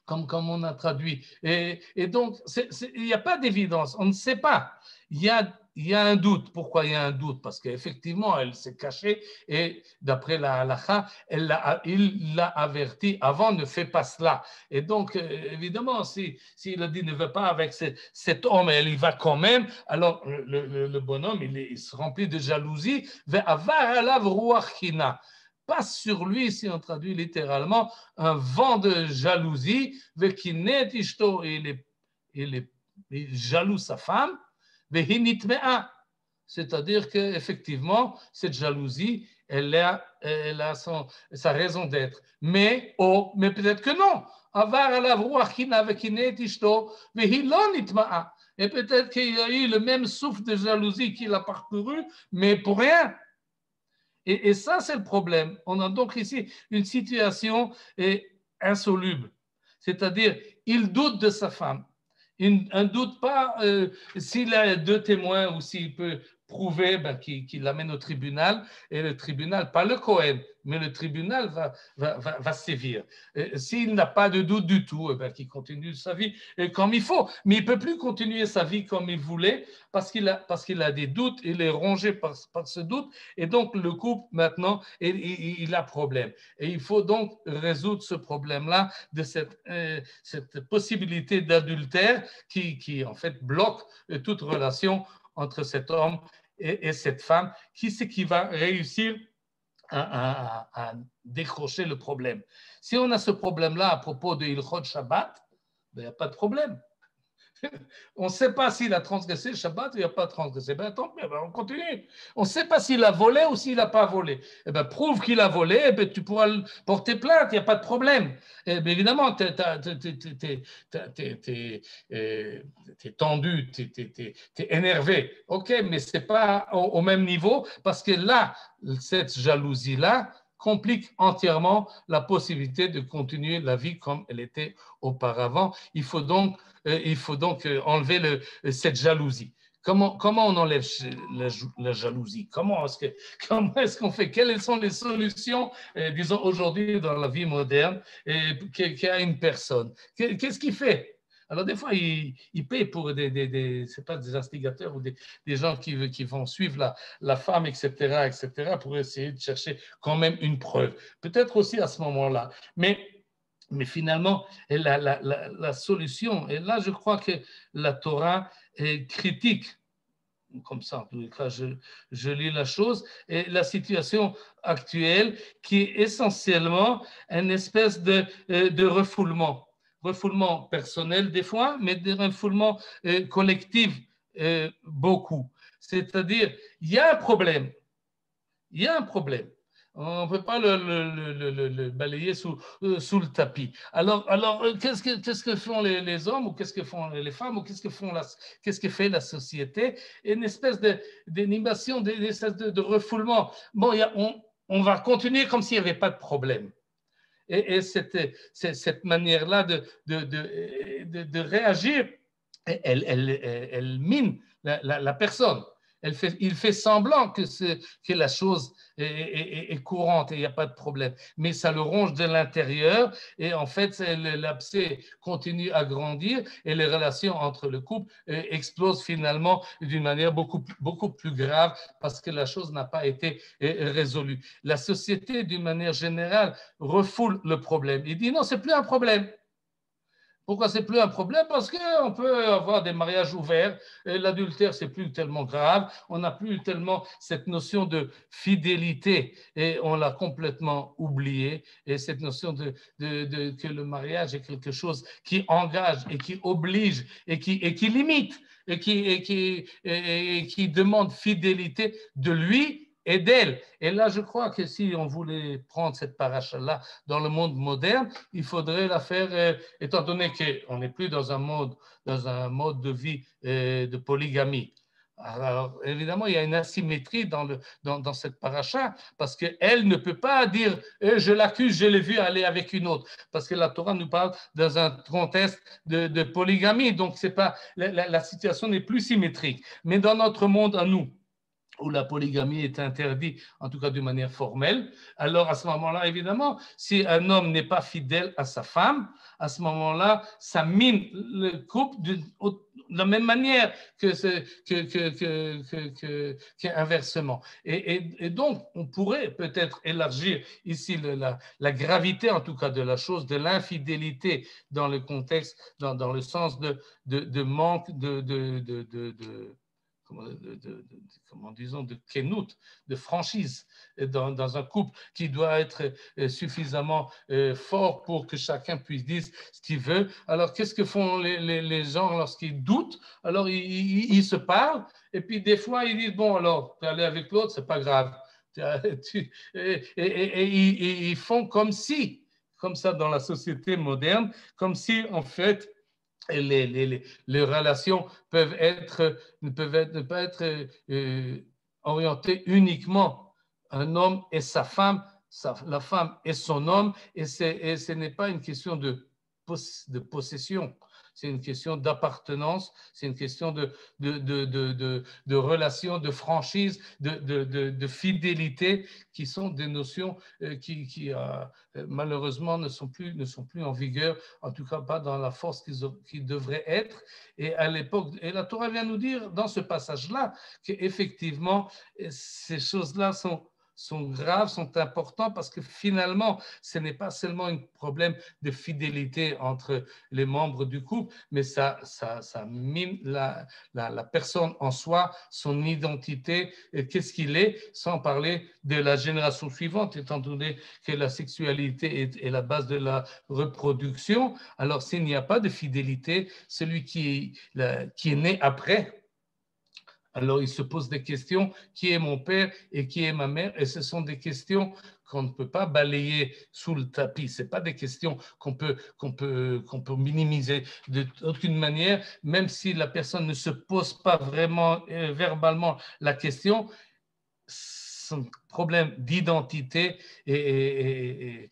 comme on a traduit. Et donc, il n'y a pas d'évidence, on ne sait pas. Il y a un doute. Pourquoi il y a un doute? Parce qu'effectivement, elle s'est cachée et d'après la halakha, il l'a averti avant, ne fais pas cela. Et donc, évidemment, s'il a dit ne veut pas avec cet homme, elle y va quand même, alors le bonhomme, il se remplit de jalousie. Passe sur lui, si on traduit littéralement, un vent de jalousie. Il jaloux sa femme. C'est-à-dire qu'effectivement, cette jalousie, elle a sa raison d'être. Mais peut-être que non. Et peut-être qu'il y a eu le même souffle de jalousie qu'il a parcouru, mais pour rien. Et ça, c'est le problème. On a donc ici une situation insoluble. C'est-à-dire, il doute de sa femme. Il ne doute pas s'il a deux témoins ou s'il peut prouver qu'il l'amène au tribunal. Et le tribunal, pas le Cohen, mais le tribunal va sévir. S'il n'a pas de doute du tout, qu'il continue sa vie comme il faut. Mais il ne peut plus continuer sa vie comme il voulait parce qu'il a des doutes, il est rongé par ce doute. Et donc, le couple, maintenant, il a problème. Et il faut donc résoudre ce problème-là de cette possibilité d'adultère qui, en fait, bloque toute relation entre cet homme et cette femme. Qui c'est qui va réussir à décrocher le problème? Si on a ce problème-là à propos de Ilchot Shabbat, il n'y a pas de problème. On ne sait pas s'il a transgressé le Shabbat ou il n'a pas transgressé. Ben, tant pis, on continue. On ne sait pas s'il a volé ou s'il n'a pas volé. Eh ben, prouve qu'il a volé, eh ben, tu pourras porter plainte, il n'y a pas de problème. Eh ben, évidemment, tu es tendu, tu es énervé. OK, mais ce n'est pas au même niveau parce que là, cette jalousie-là complique entièrement la possibilité de continuer la vie comme elle était auparavant. Il faut donc enlever cette jalousie. Comment on enlève la jalousie? Comment est-ce qu'on fait? Quelles sont les solutions, disons, aujourd'hui dans la vie moderne qu'a une personne? Qu'est-ce qu'il fait? Alors, des fois, il paye pour c'est pas des instigateurs ou des gens qui vont suivre la femme, etc., pour essayer de chercher quand même une preuve. Peut-être aussi à ce moment-là. Mais finalement, la solution, et là, je crois que la Torah est critique, comme ça, en tous les cas, je lis la chose, et la situation actuelle qui est essentiellement une espèce de refoulement personnel des fois, mais de refoulement collectif beaucoup. C'est-à-dire, il y a un problème. On ne peut pas le balayer sous le tapis. Alors qu'est-ce que font les hommes, ou qu'est-ce que font les femmes, ou qu'est-ce que fait la société? Une espèce d'animation, de refoulement. Bon, on va continuer comme s'il n'y avait pas de problème. Et cette manière-là de réagir, elle mine la personne. Il fait semblant que la chose est courante et il n'y a pas de problème. Mais ça le ronge de l'intérieur et en fait, l'abcès continue à grandir et les relations entre le couple explosent finalement d'une manière beaucoup plus grave parce que la chose n'a pas été résolue. La société, d'une manière générale, refoule le problème. Il dit non, c'est plus un problème. Pourquoi c'est plus un problème? Parce qu'on peut avoir des mariages ouverts, l'adultère c'est plus tellement grave, on n'a plus tellement cette notion de fidélité et on l'a complètement oublié. Et cette notion que le mariage est quelque chose qui engage et qui oblige et qui limite et qui demande fidélité de lui et d'elle. Et là, je crois que si on voulait prendre cette paracha-là dans le monde moderne, il faudrait la faire, étant donné qu'on n'est plus dans un mode de vie de polygamie. Alors, évidemment, il y a une asymétrie dans cette paracha, parce qu'elle ne peut pas dire je l'accuse, je l'ai vu aller avec une autre, parce que la Torah nous parle dans un contexte de polygamie, donc c'est pas, la situation n'est plus symétrique. Mais dans notre monde à nous, où la polygamie est interdite, en tout cas de manière formelle, alors à ce moment-là, évidemment, si un homme n'est pas fidèle à sa femme, à ce moment-là, ça mine le couple de la même manière qu'inversement. Et donc, on pourrait peut-être élargir ici la gravité, en tout cas, de la chose, de l'infidélité dans le contexte, dans le sens de manque de kenout, de franchise dans un couple qui doit être suffisamment fort pour que chacun puisse dire ce qu'il veut. Alors, qu'est-ce que font les gens lorsqu'ils doutent? Alors, ils se parlent et puis des fois, ils disent, bon, alors, tu es allé avec l'autre, c'est pas grave. Et ils font comme ça dans la société moderne, comme si, en fait, Et les relations ne pas être orientées uniquement un homme et sa femme, la femme et son homme, et ce n'est pas une question de possession, c'est une question d'appartenance, c'est une question de relation, de franchise, de fidélité, qui sont des notions qui malheureusement ne sont plus en vigueur, en tout cas pas dans la force qu'ils devraient être. Et à l'époque, et la Torah vient nous dire dans ce passage-là qu'effectivement, ces choses-là sont graves, sont importants, parce que finalement, ce n'est pas seulement un problème de fidélité entre les membres du couple, mais ça mine la personne en soi, son identité, qu'est-ce qu'il est, sans parler de la génération suivante, étant donné que la sexualité est la base de la reproduction. Alors, s'il n'y a pas de fidélité, celui qui est né après, alors il se pose des questions, qui est mon père et qui est ma mère? Et ce sont des questions qu'on ne peut pas balayer sous le tapis. Ce n'est pas des questions qu'on peut minimiser d'aucune manière, même si la personne ne se pose pas vraiment verbalement la question. Son problème d'identité est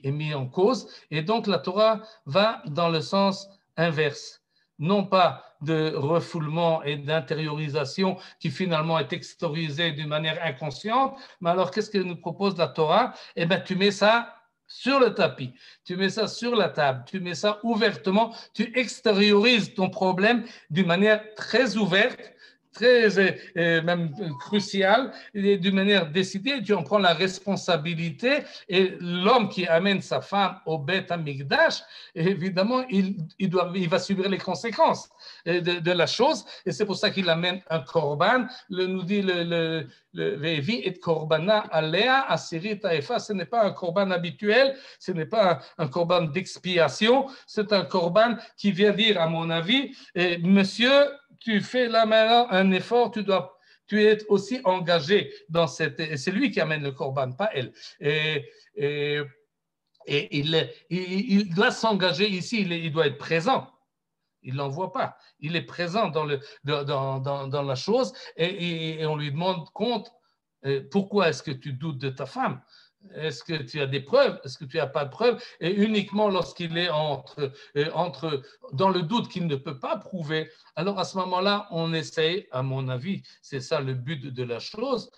mis en cause. Et donc la Torah va dans le sens inverse. Non pas de refoulement et d'intériorisation qui finalement est extériorisé d'une manière inconsciente, mais alors qu'est-ce que nous propose la Torah? Eh bien, tu mets ça sur le tapis, tu mets ça sur la table, tu mets ça ouvertement, tu extériorises ton problème d'une manière très ouverte, très même cruciale, et d'une manière décidée, tu en prends la responsabilité, et l'homme qui amène sa femme au Beth Amikdash, évidemment, il va subir les conséquences de la chose, et c'est pour ça qu'il amène un korban, nous dit le Vevi et korbana alea asirit haefa. Ce n'est pas un korban habituel, ce n'est pas un korban d'expiation, c'est un korban qui vient dire, à mon avis, monsieur, tu fais là maintenant un effort, tu es aussi engagé dans cette. Et c'est lui qui amène le korban, pas elle. Et il doit s'engager ici, il doit être présent. Il ne l'envoie pas. Il est présent dans la chose, et on lui demande compte. Pourquoi est-ce que tu doutes de ta femme? Est-ce que tu as des preuves? Est-ce que tu n'as pas de preuves? Et uniquement lorsqu'il est dans le doute qu'il ne peut pas prouver, alors à ce moment-là, on essaye, à mon avis, c'est ça le but de la chose,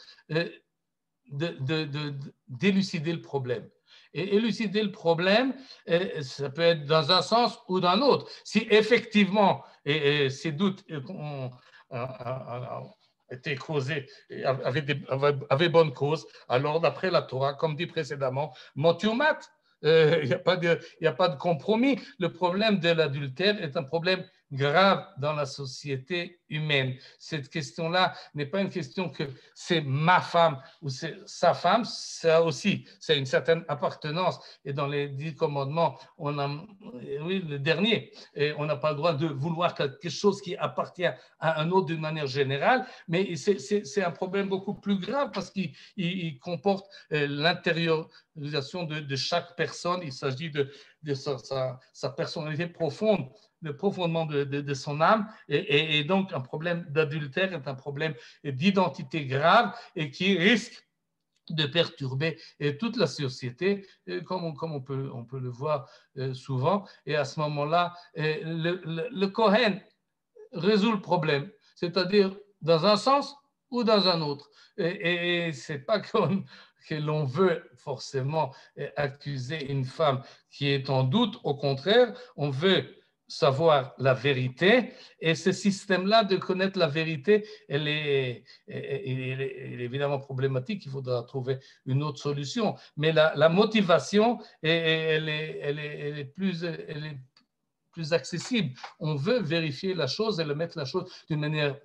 d'élucider le problème. Et élucider le problème, ça peut être dans un sens ou dans l'autre. Si effectivement ces doutes ont été causés, avaient bonne cause, alors d'après la Torah, comme dit précédemment, motumat, il n'y a pas de compromis. Le problème de l'adultère est un problème grave dans la société humaine. Cette question-là n'est pas une question que c'est ma femme ou c'est sa femme, ça aussi, c'est une certaine appartenance. Et dans les 10 commandements, on a, oui, le dernier, et on n'a pas le droit de vouloir quelque chose qui appartient à un autre d'une manière générale, mais c'est un problème beaucoup plus grave parce qu'il comporte l'intériorisation de chaque personne. Il s'agit de sa personnalité profonde, profondément de son âme, et donc un problème d'adultère est un problème d'identité grave et qui risque de perturber toute la société, comme on peut le voir souvent. Et à ce moment-là, le Kohen résout le problème, c'est-à-dire dans un sens ou dans un autre. Et ce n'est pas que l'on veut forcément accuser une femme qui est en doute. Au contraire, on veut savoir la vérité, et ce système-là de connaître la vérité, il est évidemment problématique, il faudra trouver une autre solution, mais la motivation, elle est plus accessible. On veut vérifier la chose et mettre la chose d'une manière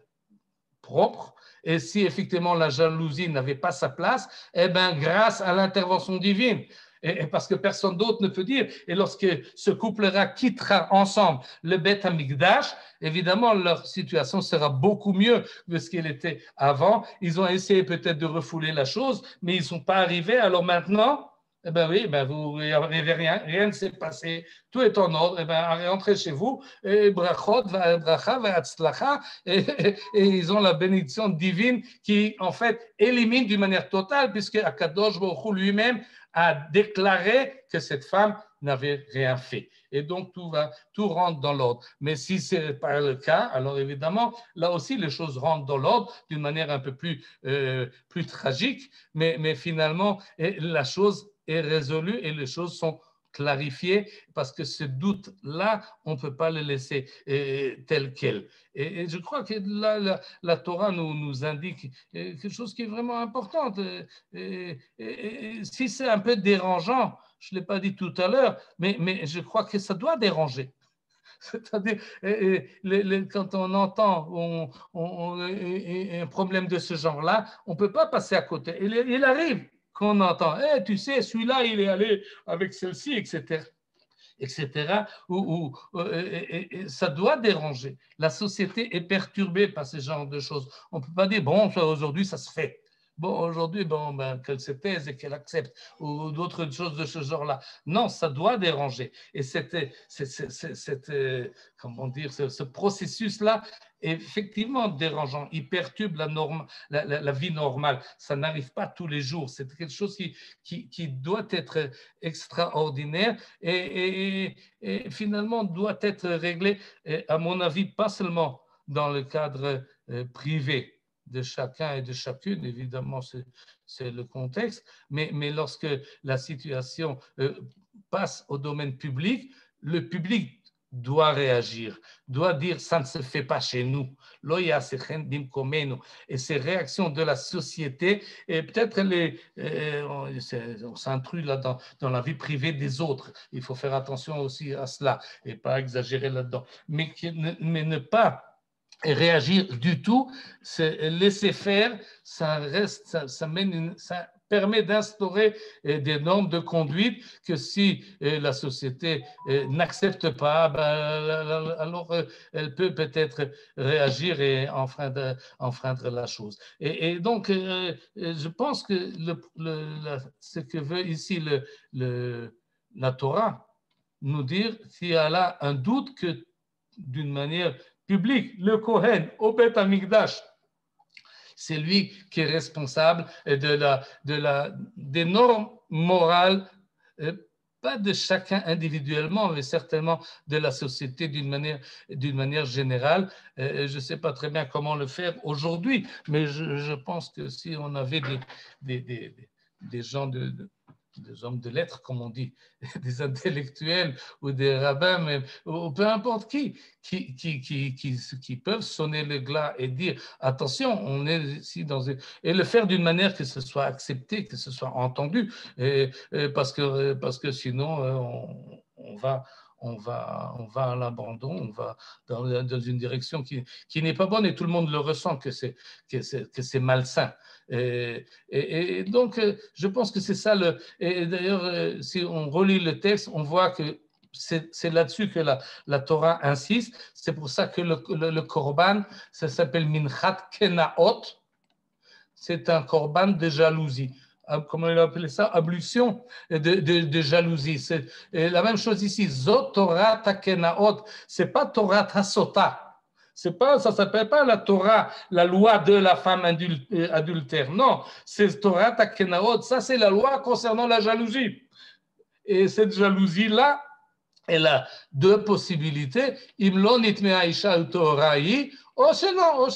propre. Et si effectivement la jalousie n'avait pas sa place, eh bien, grâce à l'intervention divine, et parce que personne d'autre ne peut dire, et lorsque ce couple-là quittera ensemble le Beth Amikdash, évidemment, leur situation sera beaucoup mieux que ce qu'elle était avant. Ils ont essayé peut-être de refouler la chose, mais ils ne sont pas arrivés. Alors maintenant, Eh bien oui, ben vous n'avez rien ne s'est passé, tout est en ordre, eh ben rentrez chez vous, et brachot, bracha, ve'atzlacha, et ils ont la bénédiction divine qui en fait élimine d'une manière totale, puisque Akadosh Baruch Hu lui-même a déclaré que cette femme n'avait rien fait. Et donc tout rentre dans l'ordre. Mais si ce n'est pas le cas, alors évidemment, là aussi les choses rentrent dans l'ordre d'une manière un peu plus tragique, mais finalement la chose est résolue et les choses sont clarifiées parce que ce doute-là, on ne peut pas le laisser tel quel. Et je crois que là, la Torah nous indique quelque chose qui est vraiment important. Si c'est un peu dérangeant, je ne l'ai pas dit tout à l'heure, mais je crois que ça doit déranger. C'est-à-dire, quand on entend un problème de ce genre-là, on ne peut pas passer à côté. Il arrive qu'on entend, tu sais, celui-là, il est allé avec celle-ci, etc. Ça doit déranger. La société est perturbée par ce genre de choses. On ne peut pas dire, bon, aujourd'hui, ça se fait. Bon, aujourd'hui, qu'elle se taise et qu'elle accepte, ou d'autres choses de ce genre-là. Non, ça doit déranger. Et comment dire, ce processus-là est effectivement dérangeant. Il perturbe la vie normale. Ça n'arrive pas tous les jours. C'est quelque chose qui doit être extraordinaire et finalement doit être réglé, à mon avis, pas seulement dans le cadre privé de chacun et de chacune, évidemment, c'est le contexte, mais lorsque la situation passe au domaine public, le public doit réagir, doit dire ça ne se fait pas chez nous. Et ces réactions de la société, et peut-être on s'intruse là dans la vie privée des autres. Il faut faire attention aussi à cela et pas exagérer là-dedans. Mais ne pas réagir du tout, c'est laisser faire, ça permet d'instaurer des normes de conduite que si la société n'accepte pas, alors elle peut peut-être réagir et enfreindre la chose. Et donc, je pense que ce que veut ici la Torah nous dire, s'il y a là un doute que d'une manière public, le Kohen au Beth Amikdash, c'est lui qui est responsable des normes morales, pas de chacun individuellement, mais certainement de la société d'une manière générale. Je ne sais pas très bien comment le faire aujourd'hui, mais je pense que si on avait des gens des hommes de lettres, comme on dit, des intellectuels ou des rabbins, ou peu importe qui peuvent sonner le glas et dire attention, on est ici et le faire d'une manière que ce soit accepté, que ce soit entendu, parce que sinon on va à l'abandon, on va dans une direction qui n'est pas bonne et tout le monde le ressent que c'est malsain. Et donc, je pense que c'est ça. Et d'ailleurs, si on relit le texte, on voit que c'est là-dessus que la Torah insiste. C'est pour ça que le korban, ça s'appelle Minchat Kenaot. C'est un korban de jalousie. Comment il appelait ça? Ablution de jalousie. C'est la même chose ici. Zot Torah Kenaot. C'est pas Torah Hasota. Ça ne s'appelle pas la Torah, la loi de la femme adultère. Non, c'est Torah Takenaot. Ça, c'est la loi concernant la jalousie. Et cette jalousie-là, elle a deux possibilités. Imlon nitmea isha utorahi, ou sinon,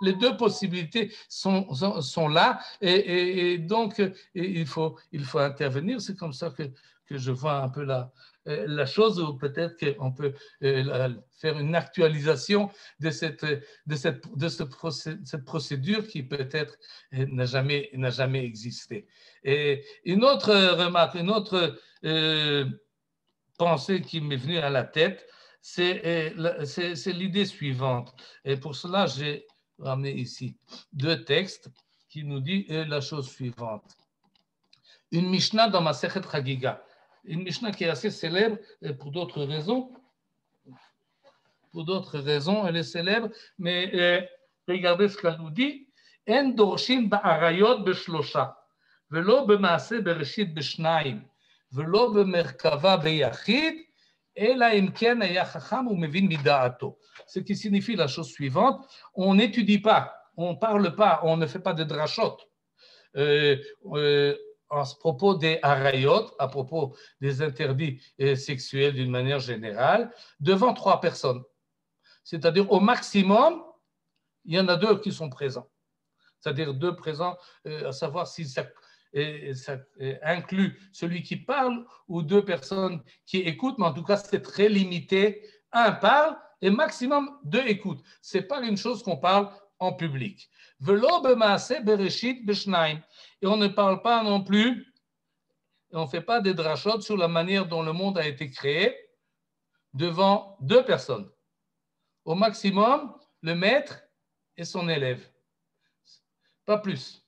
les deux possibilités sont là. Et donc, il faut intervenir. C'est comme ça que je vois un peu la chose, ou peut-être qu'on peut faire une actualisation de cette procédure qui peut-être n'a jamais existé. Et une autre remarque, une autre pensée qui m'est venue à la tête, c'est l'idée suivante. Et pour cela, j'ai ramené ici deux textes qui nous disent la chose suivante. Une Mishnah dans Masechet Chagiga. Une Mishnah qui est assez célèbre pour d'autres raisons. Pour d'autres raisons, elle est célèbre, mais regardez ce qu'elle nous dit. En dorshin ba'arayot beshlosha. ולא במעשה בראשית בשניים, ולא במרכבה ביחיד, אלא אם כן היה חכם ומבין מדעתו. Ce qui signifie la chose suivante, on n'étudie pas, on ne parle pas, on ne fait pas de drachot. À propos des harayot, à propos des interdits sexuels d'une manière générale, devant 3 personnes. C'est-à-dire au maximum, il y en a 2 qui sont présents. C'est-à-dire 2 présents, à savoir si ça inclut celui qui parle ou 2 personnes qui écoutent, mais en tout cas, c'est très limité. Un parle et maximum 2 écoutent. Ce n'est pas une chose qu'on parle en public. Et on ne parle pas non plus, et on ne fait pas des drachot sur la manière dont le monde a été créé devant 2 personnes. Au maximum, le maître et son élève. Pas plus.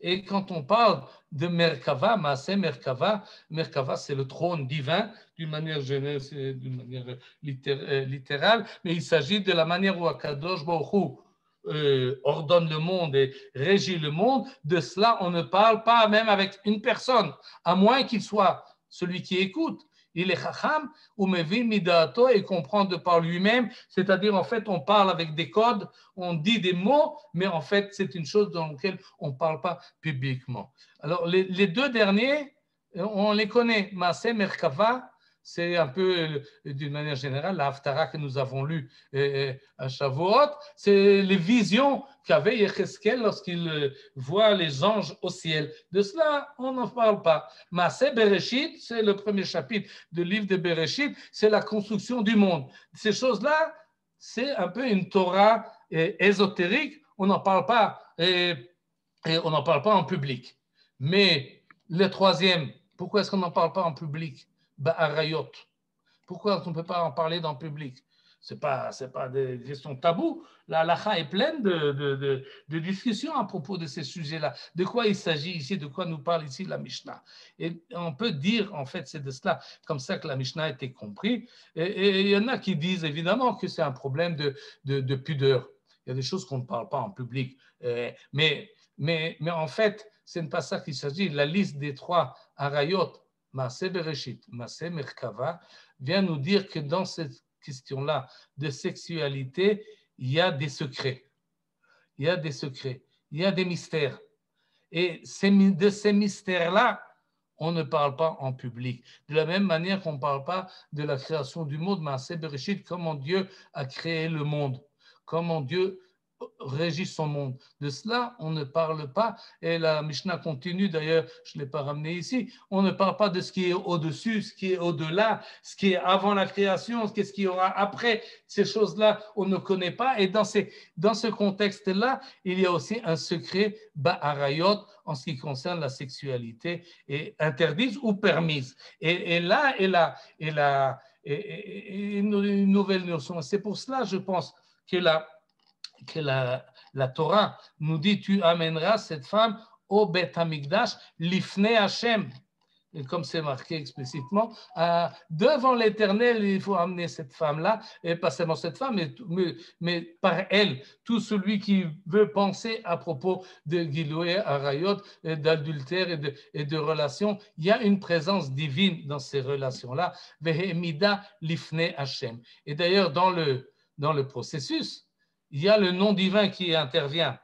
Et quand on parle de Merkava, Maaseh Merkava, Merkava c'est le trône divin d'une manière générale, d'une manière littérale, mais il s'agit de la manière où Akadosh Baruch Hu ordonne le monde et régit le monde. De cela, on ne parle pas même avec une personne, à moins qu'il soit celui qui écoute. Il est chacham ou mevin midato et comprend de par lui-même, c'est-à-dire en fait on parle avec des codes, on dit des mots, mais en fait c'est une chose dans laquelle on ne parle pas publiquement. Alors les 2 derniers, on les connaît, Maaseh Merkava, c'est un peu d'une manière générale la Haftara que nous avons lue à Shavuot, c'est les visions qu'avait Yecheskel lorsqu'il voit les anges au ciel. De cela, on n'en parle pas. Maaseh Bereshit, c'est le premier chapitre du livre de Bereshit, c'est la construction du monde. Ces choses-là, c'est un peu une Torah ésotérique, on n'en parle pas, et on n'en parle pas en public. Mais le troisième, pourquoi est-ce qu'on n'en parle pas en public? Ba'arayot. Pourquoi on ne peut pas en parler dans le public? Ce n'est pas des questions taboues. La halakha est pleine de discussions à propos de ces sujets-là. De quoi il s'agit ici? De quoi nous parle ici la Mishnah? Et on peut dire, en fait, c'est de cela, comme ça que la Mishnah a été comprise. Et il y en a qui disent évidemment que c'est un problème de pudeur. Il y a des choses qu'on ne parle pas en public. Mais en fait, ce n'est pas ça qu'il s'agit. La liste des 3 harayot, Maaseh Bereshit, Maaseh Merkava, vient nous dire que dans cette question-là de sexualité, il y a des secrets. Il y a des secrets. Il y a des mystères. Et de ces mystères-là, on ne parle pas en public. De la même manière qu'on ne parle pas de la création du monde, Maaseh Bereshit, comment Dieu a créé le monde, comment Dieu régit son monde. De cela, on ne parle pas. Et la Mishnah continue, d'ailleurs, je ne l'ai pas ramené ici, on ne parle pas de ce qui est au-dessus, ce qui est au-delà, ce qui est avant la création, ce qu'il y aura après. Ces choses-là, on ne connaît pas. Et dans ce contexte-là, il y a aussi un secret ba'arayot en ce qui concerne la sexualité, et interdite ou permise. Et là, une nouvelle notion. C'est pour cela, je pense, que la Torah nous dit, tu amèneras cette femme au Beth Hamikdash, l'ifnei Hashem. Et comme c'est marqué explicitement, devant l'Éternel, il faut amener cette femme-là, et pas seulement cette femme, mais par elle, tout celui qui veut penser à propos de Giloué, Arayot, d'adultère et de relations. Il y a une présence divine dans ces relations-là. Vehemida l'ifnei Hashem. Et d'ailleurs, dans le processus, il y a le nom divin qui intervient.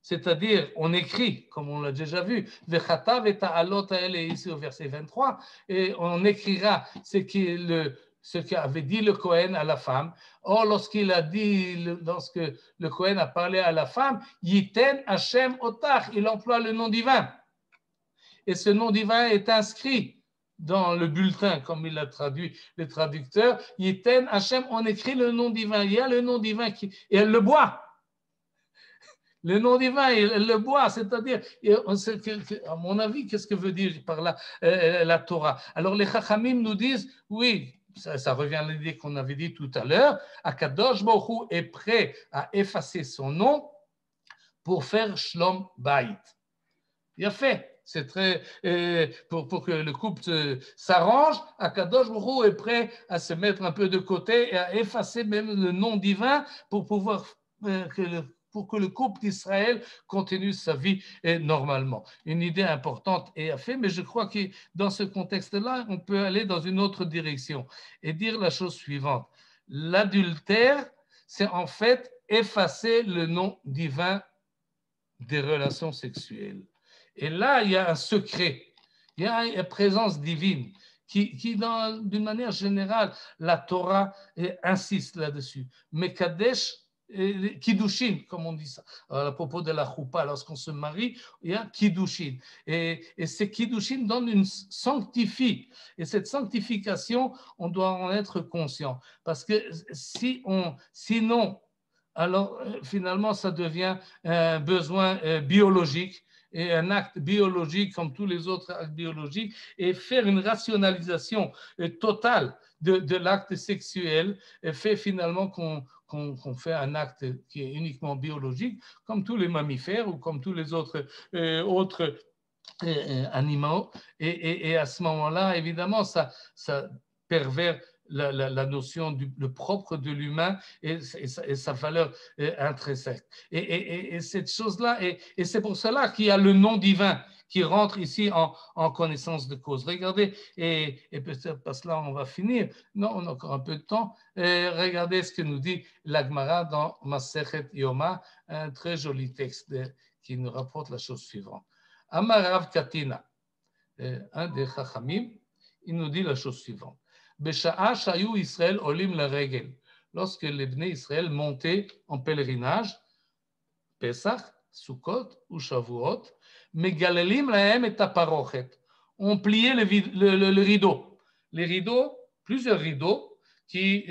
C'est-à-dire, on écrit, comme on l'a déjà vu, Vechatav et ta'alot ha'ele, ici au verset 23, et on écrira ce qu'avait dit le Kohen à la femme. Or, lorsque le Kohen a parlé à la femme, Yiten Hashem Otach, il emploie le nom divin. Et ce nom divin est inscrit dans le bulletin, comme il l'a traduit le traducteur. Yiten Hashem, on écrit le nom divin. Il y a le nom divin et elle le boit. Le nom divin, elle le boit, c'est-à-dire, à mon avis, qu'est-ce que veut dire par là la Torah? Alors les Chachamim nous disent, oui, ça revient à l'idée qu'on avait dit tout à l'heure, Akadosh Baruch Hu est prêt à effacer son nom pour faire Shlom Bayit. Il a fait. C'est très pour que le couple s'arrange. Akadosh Baruch Hu est prêt à se mettre un peu de côté et à effacer même le nom divin pour pouvoir que le pour que le couple d'Israël continue sa vie normalement. Une idée importante est à fait, mais je crois que dans ce contexte-là, on peut aller dans une autre direction et dire la chose suivante. L'adultère, c'est en fait effacer le nom divin des relations sexuelles. Et là, il y a un secret, il y a une présence divine qui d'une manière générale, la Torah insiste là-dessus. Mekadesh, Kiddushin, comme on dit ça, à propos de la choupa, lorsqu'on se marie, il y a Kiddushin. Et ces Kiddushin donnent une sanctifie. Et cette sanctification, on doit en être conscient. Parce que sinon, alors finalement, ça devient un besoin biologique et un acte biologique comme tous les autres actes biologiques, et faire une rationalisation totale de l'acte sexuel fait finalement qu'on fait un acte qui est uniquement biologique, comme tous les mammifères ou comme tous les autres animaux. Et à ce moment-là, évidemment, ça pervers la notion du le propre de l'humain et sa valeur intrinsèque. Et cette chose-là, et c'est pour cela qu'il y a le nom divin qui rentre ici en connaissance de cause. Regardez, et peut-être parce que là, on va finir. Non, on a encore un peu de temps. Regardez ce que nous dit l'Agmara dans Masechet Yoma, un très joli texte qui nous rapporte la chose suivante. Amarav Katina, un des Chachamim, il nous dit la chose suivante. Besha'a shayu Israël olim la regel. Lorsque les Bnei Israël montaient en pèlerinage, Pesach, Sukkot ou Shavuot, megalelim lahem et aparochet. On pliait le rideau. Les rideaux, plusieurs rideaux, qui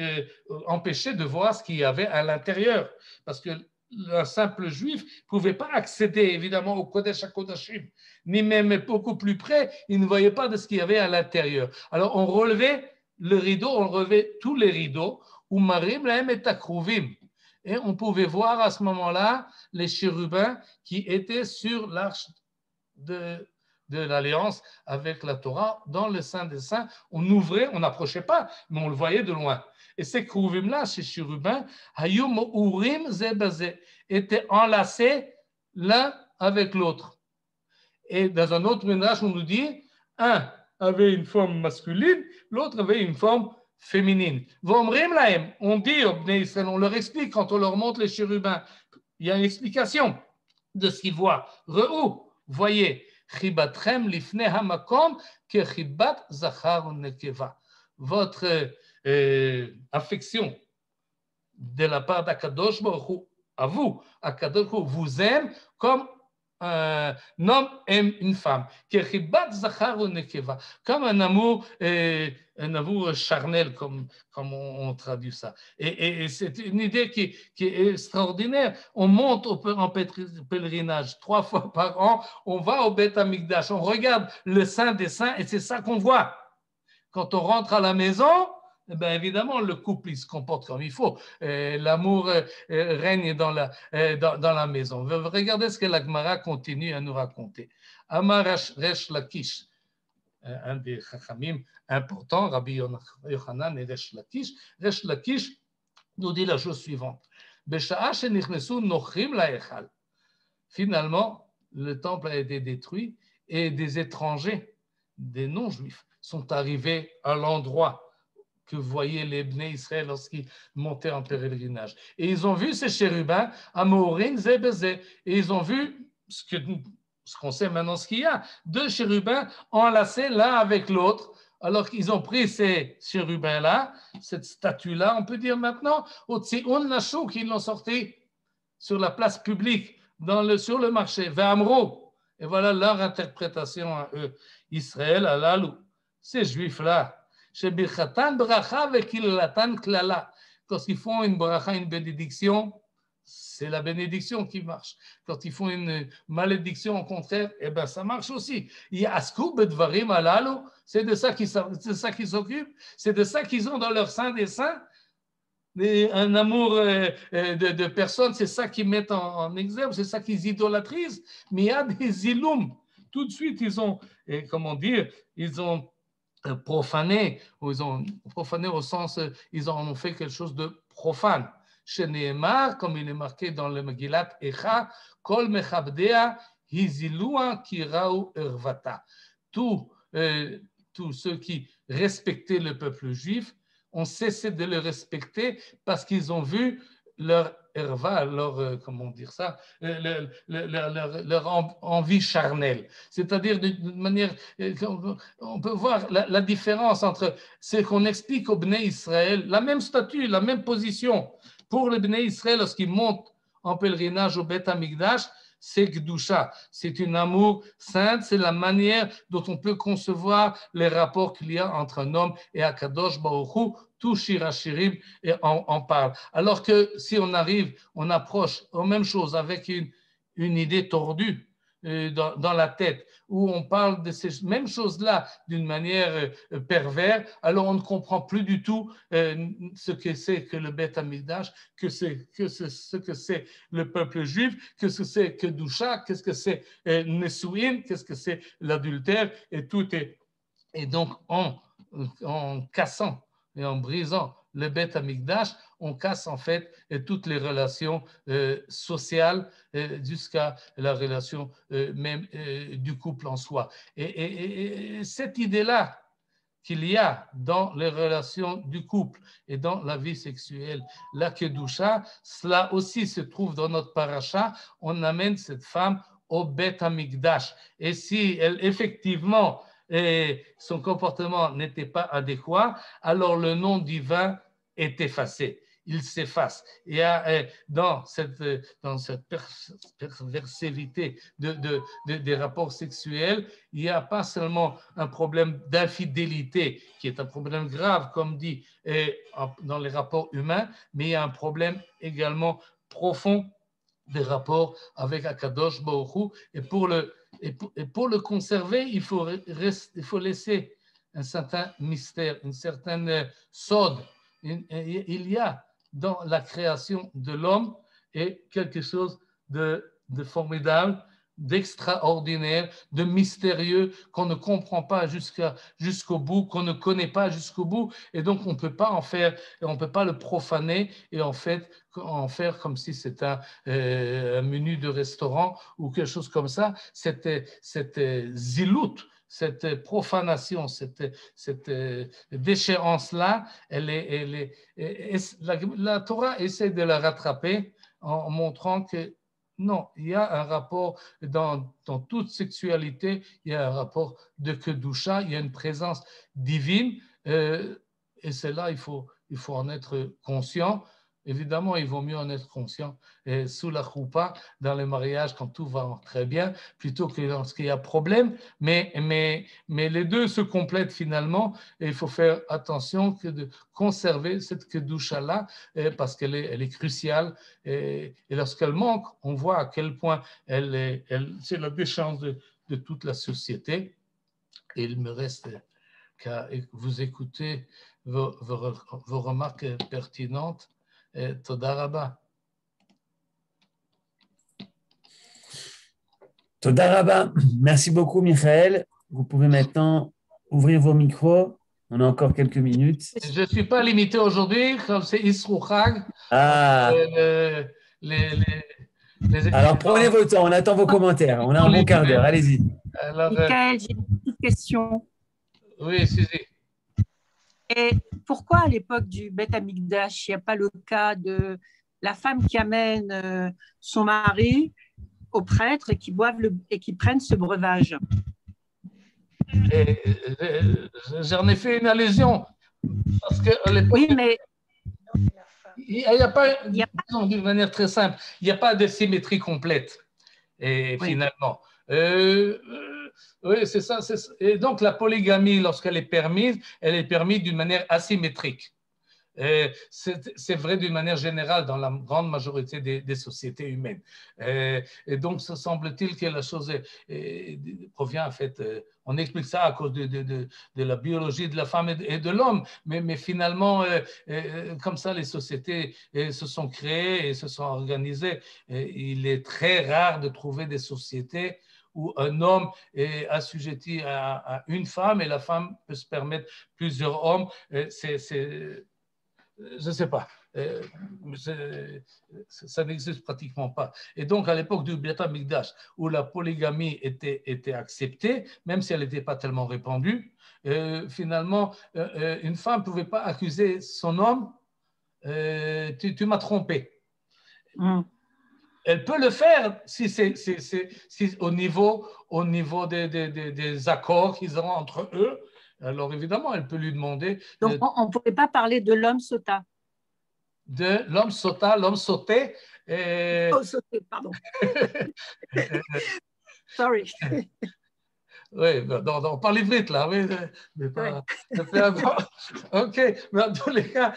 empêchaient de voir ce qu'il y avait à l'intérieur. Parce que un simple juif ne pouvait pas accéder évidemment au Kodesh HaKodashim, ni même beaucoup plus près, il ne voyait pas de ce qu'il y avait à l'intérieur. Alors on relevait le rideau, on relevait tous les rideaux, ou marim lahem et akruvim. Et on pouvait voir à ce moment-là les chérubins qui étaient sur l'arche de l'alliance avec la Torah dans le Saint des Saints. On ouvrait, on n'approchait pas, mais on le voyait de loin. Et ces krouvim-là, ces chérubins, hayum urim zebazé, étaient enlacés l'un avec l'autre. Et dans un autre ménage, on nous dit, un avait une forme masculine, l'autre avait une forme féminine. Vomrim lahem, on dit au Bnei Israël, on leur explique quand on leur montre les chérubins. Il y a une explication de ce qu'ils voient. Re'ou, voyez, chibatrem lifnei hamakom ke chibat zachar nekeva. Votre affection de la part d'Akadosh Baruch Hu, à vous, Akadosh Baruch Hu vous aime comme un homme aime une femme, comme un amour charnel, comme on traduit ça. Et c'est une idée qui est extraordinaire. On monte en pèlerinage 3 fois par an, on va au Beth Amikdash, on regarde le Saint des Saints et c'est ça qu'on voit. Quand on rentre à la maison, ben évidemment, le couple il se comporte comme il faut. L'amour règne dans la maison. Regardez ce que la Gemara continue à nous raconter. Amar Resh Lakish, un des chachamim importants, Rabbi Yochanan et Resh Lakish. Resh Lakish nous dit la chose suivante. Finalement, le temple a été détruit et des étrangers, des non-juifs, sont arrivés à l'endroit que voyaient les Bnei Israël lorsqu'ils montaient en pèlerinage. Et ils ont vu ces chérubins, Amorim Zebezé, et ils ont vu ce qu'on sait maintenant, ce qu'il y a, 2 chérubins enlacés l'un avec l'autre, alors qu'ils ont pris ces chérubins-là, cette statue-là, on peut dire maintenant, au Tzion Nashou, qu'ils l'ont sorti sur la place publique, sur le marché, Ve'amro. Et voilà leur interprétation à eux. Israël, alalou, ces juifs-là, quand ils font une bracha, une bénédiction, c'est la bénédiction qui marche. Quand ils font une malédiction, au contraire, eh ben, ça marche aussi. C'est de ça qu'ils s'occupent, c'est de ça qu'ils ont dans leur sein des saints. Un amour de personnes, c'est ça qu'ils mettent en exergue, c'est ça qu'ils idolâtrisent. Mais il y a des ilum. Tout de suite, ils ont, comment dire, ils ont profané, ou ils ont profané au sens, ils en ont fait quelque chose de profane. Sheneemar, comme il est marqué dans le Megillat Echa, Kol Mechabdea Hizilua Kirau Ervata. Tous ceux qui respectaient le peuple juif ont cessé de le respecter parce qu'ils ont vu leur erva, comment dire ça, leur envie charnelle. C'est-à-dire d'une manière, on peut voir la différence entre ce qu'on explique au Bnei Israël, la même statut, la même position pour le Bnei Israël lorsqu'ils montent en pèlerinage au Beth Amikdash, c'est Gdusha, c'est un amour saint, c'est la manière dont on peut concevoir les rapports qu'il y a entre un homme et Akadosh Baruch Hu. Tout Shir HaShirim en parle. Alors que si on approche aux mêmes choses avec une idée tordue dans la tête, où on parle de ces mêmes choses-là d'une manière perverse, alors on ne comprend plus du tout ce que c'est que le Beth Amikdash, ce que c'est le peuple juif, que ce que c'est que Dusha, qu'est-ce que c'est Nesuin, qu'est-ce que c'est l'adultère, et tout est. Et donc, en cassant et en brisant le Beth Amikdash, on casse en fait toutes les relations sociales jusqu'à la relation même du couple en soi. Et cette idée-là qu'il y a dans les relations du couple et dans la vie sexuelle, la Kedusha, cela aussi se trouve dans notre paracha, on amène cette femme au Beth Amikdash. Et si elle, effectivement, et son comportement n'était pas adéquat, alors le nom divin est effacé. Il s'efface. Il y a dans cette perversivité des rapports sexuels, il n'y a pas seulement un problème d'infidélité, qui est un problème grave, comme dit dans les rapports humains, mais il y a un problème également profond des rapports avec Akadosh Baruch Hu. Et pour le conserver, il faut laisser un certain mystère, une certaine sode. Il y a dans la création de l'homme et quelque chose de formidable, d'extraordinaire, de mystérieux qu'on ne comprend pas jusqu'au bout, qu'on ne connaît pas jusqu'au bout, et donc on peut pas on peut pas le profaner et en faire comme si c'était un menu de restaurant ou quelque chose comme ça. Cette zilout, cette profanation, cette déchéance-là, la Torah essaie de la rattraper en montrant que non, il y a un rapport dans toute sexualité, il y a un rapport de Kedusha, il y a une présence divine, et c'est là, il faut en être conscient. Évidemment, il vaut mieux en être conscient sous la choupa, dans les mariages, quand tout va très bien, plutôt que lorsqu'il y a problème. Mais les deux se complètent finalement, et il faut faire attention de conserver cette kedusha-là, parce qu'elle est cruciale. Et lorsqu'elle manque, on voit à quel point c'est la déchéance de toute la société. Et il me reste qu'à vous écouter vos remarques pertinentes. Toda Rabba. Toda Rabba. Merci beaucoup, Michael. Vous pouvez maintenant ouvrir vos micros. On a encore quelques minutes. Je ne suis pas limité aujourd'hui, comme c'est Isrou Chag. Ah. Alors, prenez votre temps. On attend vos commentaires. On a un bon quart d'heure. Allez-y. Michael, j'ai une petite question. Oui, Suzy. Et pourquoi à l'époque du Beth Amikdash, il n'y a pas le cas de la femme qui amène son mari au prêtre et qui prennent ce breuvage? J'en ai fait une allusion. Parce que oui, mais il n'y a pas, d'une manière très simple, il n'y a pas de symétrie complète, et oui. Finalement. Oui, c'est ça. Et donc, la polygamie, lorsqu'elle est permise, elle est permise d'une manière asymétrique. C'est vrai d'une manière générale dans la grande majorité des sociétés humaines. Et donc, ça semble-t-il que la chose provient, en fait, on explique ça à cause de la biologie de la femme et de l'homme, mais finalement, comme ça, les sociétés se sont créées et se sont organisées. Il est très rare de trouver des sociétés où un homme est assujetti à une femme et la femme peut se permettre plusieurs hommes. Je ne sais pas. ça n'existe pratiquement pas. Et donc, à l'époque du Beit HaMikdash, où la polygamie était acceptée, même si elle n'était pas tellement répandue, finalement, une femme ne pouvait pas accuser son homme, tu m'as trompé. Elle peut le faire si au niveau des accords qu'ils ont entre eux. Alors évidemment, elle peut lui demander. Donc on ne pouvait pas parler de l'homme sota. De l'homme sota, l'homme sauté. Oh, sauté, pardon. Sorry. Oui, on parle ivrite là, oui, mais pas. Ok, mais dans tous les cas,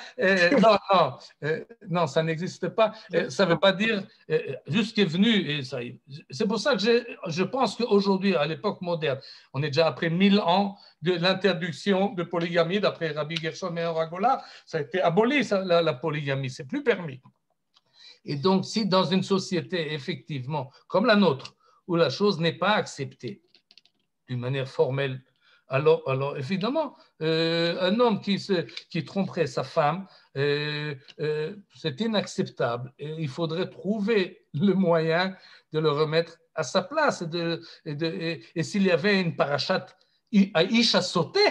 non, ça n'existe pas. Ça ne veut pas dire juste qui est venu. Et c'est pour ça que je pense qu'aujourd'hui, à l'époque moderne, on est déjà après 1000 ans de l'interdiction de polygamie, d'après Rabbi Gershon Meor Agola, ça a été aboli, la polygamie, c'est plus permis. Et donc, si dans une société, effectivement, comme la nôtre, où la chose n'est pas acceptée, d'une manière formelle, alors évidemment, un homme qui tromperait sa femme, c'est inacceptable. Et il faudrait trouver le moyen de le remettre à sa place. Et s'il y avait une parachate à Isha sauté,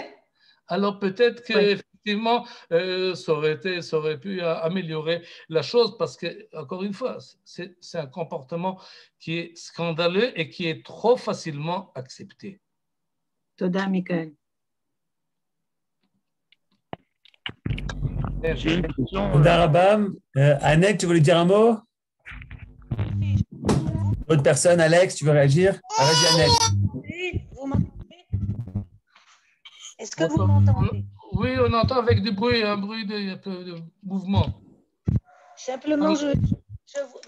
alors peut-être qu'effectivement, ça aurait pu améliorer la chose parce que, encore une fois, c'est un comportement qui est scandaleux et qui est trop facilement accepté. Toda, Michael. Toda Rabam. Annette, tu voulais dire un mot? Autre personne, Alex, tu veux réagir? Vas-y, Annette. Oui, vous m'entendez? Est-ce que vous m'entendez? Oui, on entend avec du bruit, un bruit un peu de mouvement. Simplement,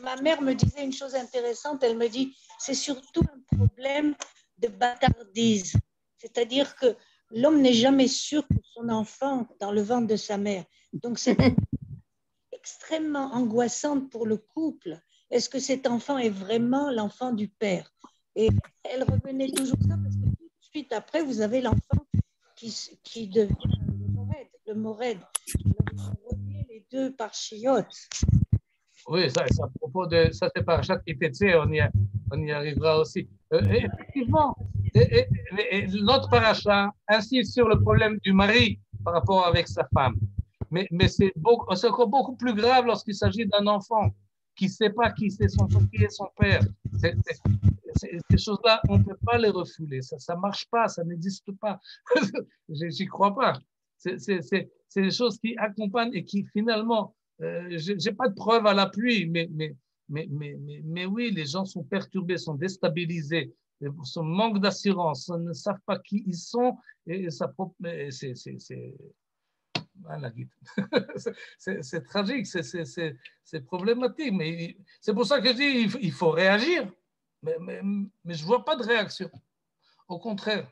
ma mère me disait une chose intéressante. Elle me dit, c'est surtout un problème de bâtardise. C'est-à-dire que l'homme n'est jamais sûr que son enfant dans le ventre de sa mère. Donc, c'est extrêmement angoissant pour le couple. Est-ce que cet enfant est vraiment l'enfant du père? Et elle revenait toujours ça parce que tout de suite après, vous avez l'enfant qui devient le mored. Alors, vous reliez les deux par chiottes. Oui, ça à propos de ça, c'est par chaque IPC, on y arrivera aussi. Effectivement, notre paracha insiste sur le problème du mari par rapport avec sa femme. Mais c'est encore beaucoup plus grave lorsqu'il s'agit d'un enfant qui ne sait pas qui est son père. Ces choses-là, on ne peut pas les refouler. Ça ne marche pas, ça n'existe pas. J'y crois pas. C'est des choses qui accompagnent et qui finalement, je n'ai pas de preuve à l'appui, mais oui, les gens sont perturbés, sont déstabilisés, son manque d'assurance, ne savent pas qui ils sont et ça c'est tragique, c'est problématique, mais c'est pour ça que je dis il faut réagir, mais je ne vois pas de réaction, au contraire.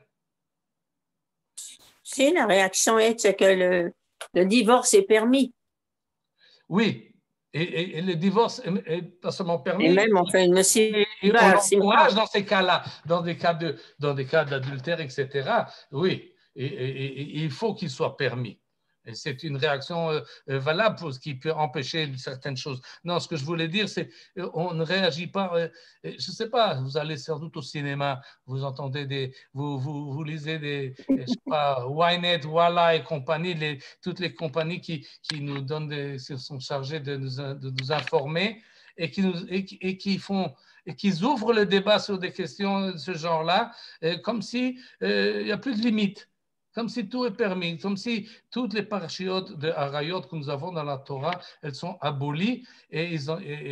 Si, la réaction c'est que le divorce est permis. Oui, et le divorce est pas seulement permis. Et même, on fait une on encourage dans ces cas-là, dans des cas d'adultère, etc. Oui, et il faut qu'il soit permis. Et c'est une réaction valable pour ce qui peut empêcher certaines choses. Non, ce que je voulais dire, c'est qu'on ne réagit pas. Je ne sais pas, vous allez sans doute au cinéma, vous entendez vous lisez des, je sais pas, Ynet, Walla et compagnie, toutes les compagnies qui nous donnent, sont chargées de nous informer et qui ouvrent le débat sur des questions de ce genre-là, comme si il n'y a plus de limites. Comme si tout est permis, comme si toutes les parachiotes de Harayot que nous avons dans la Torah, elles sont abolies et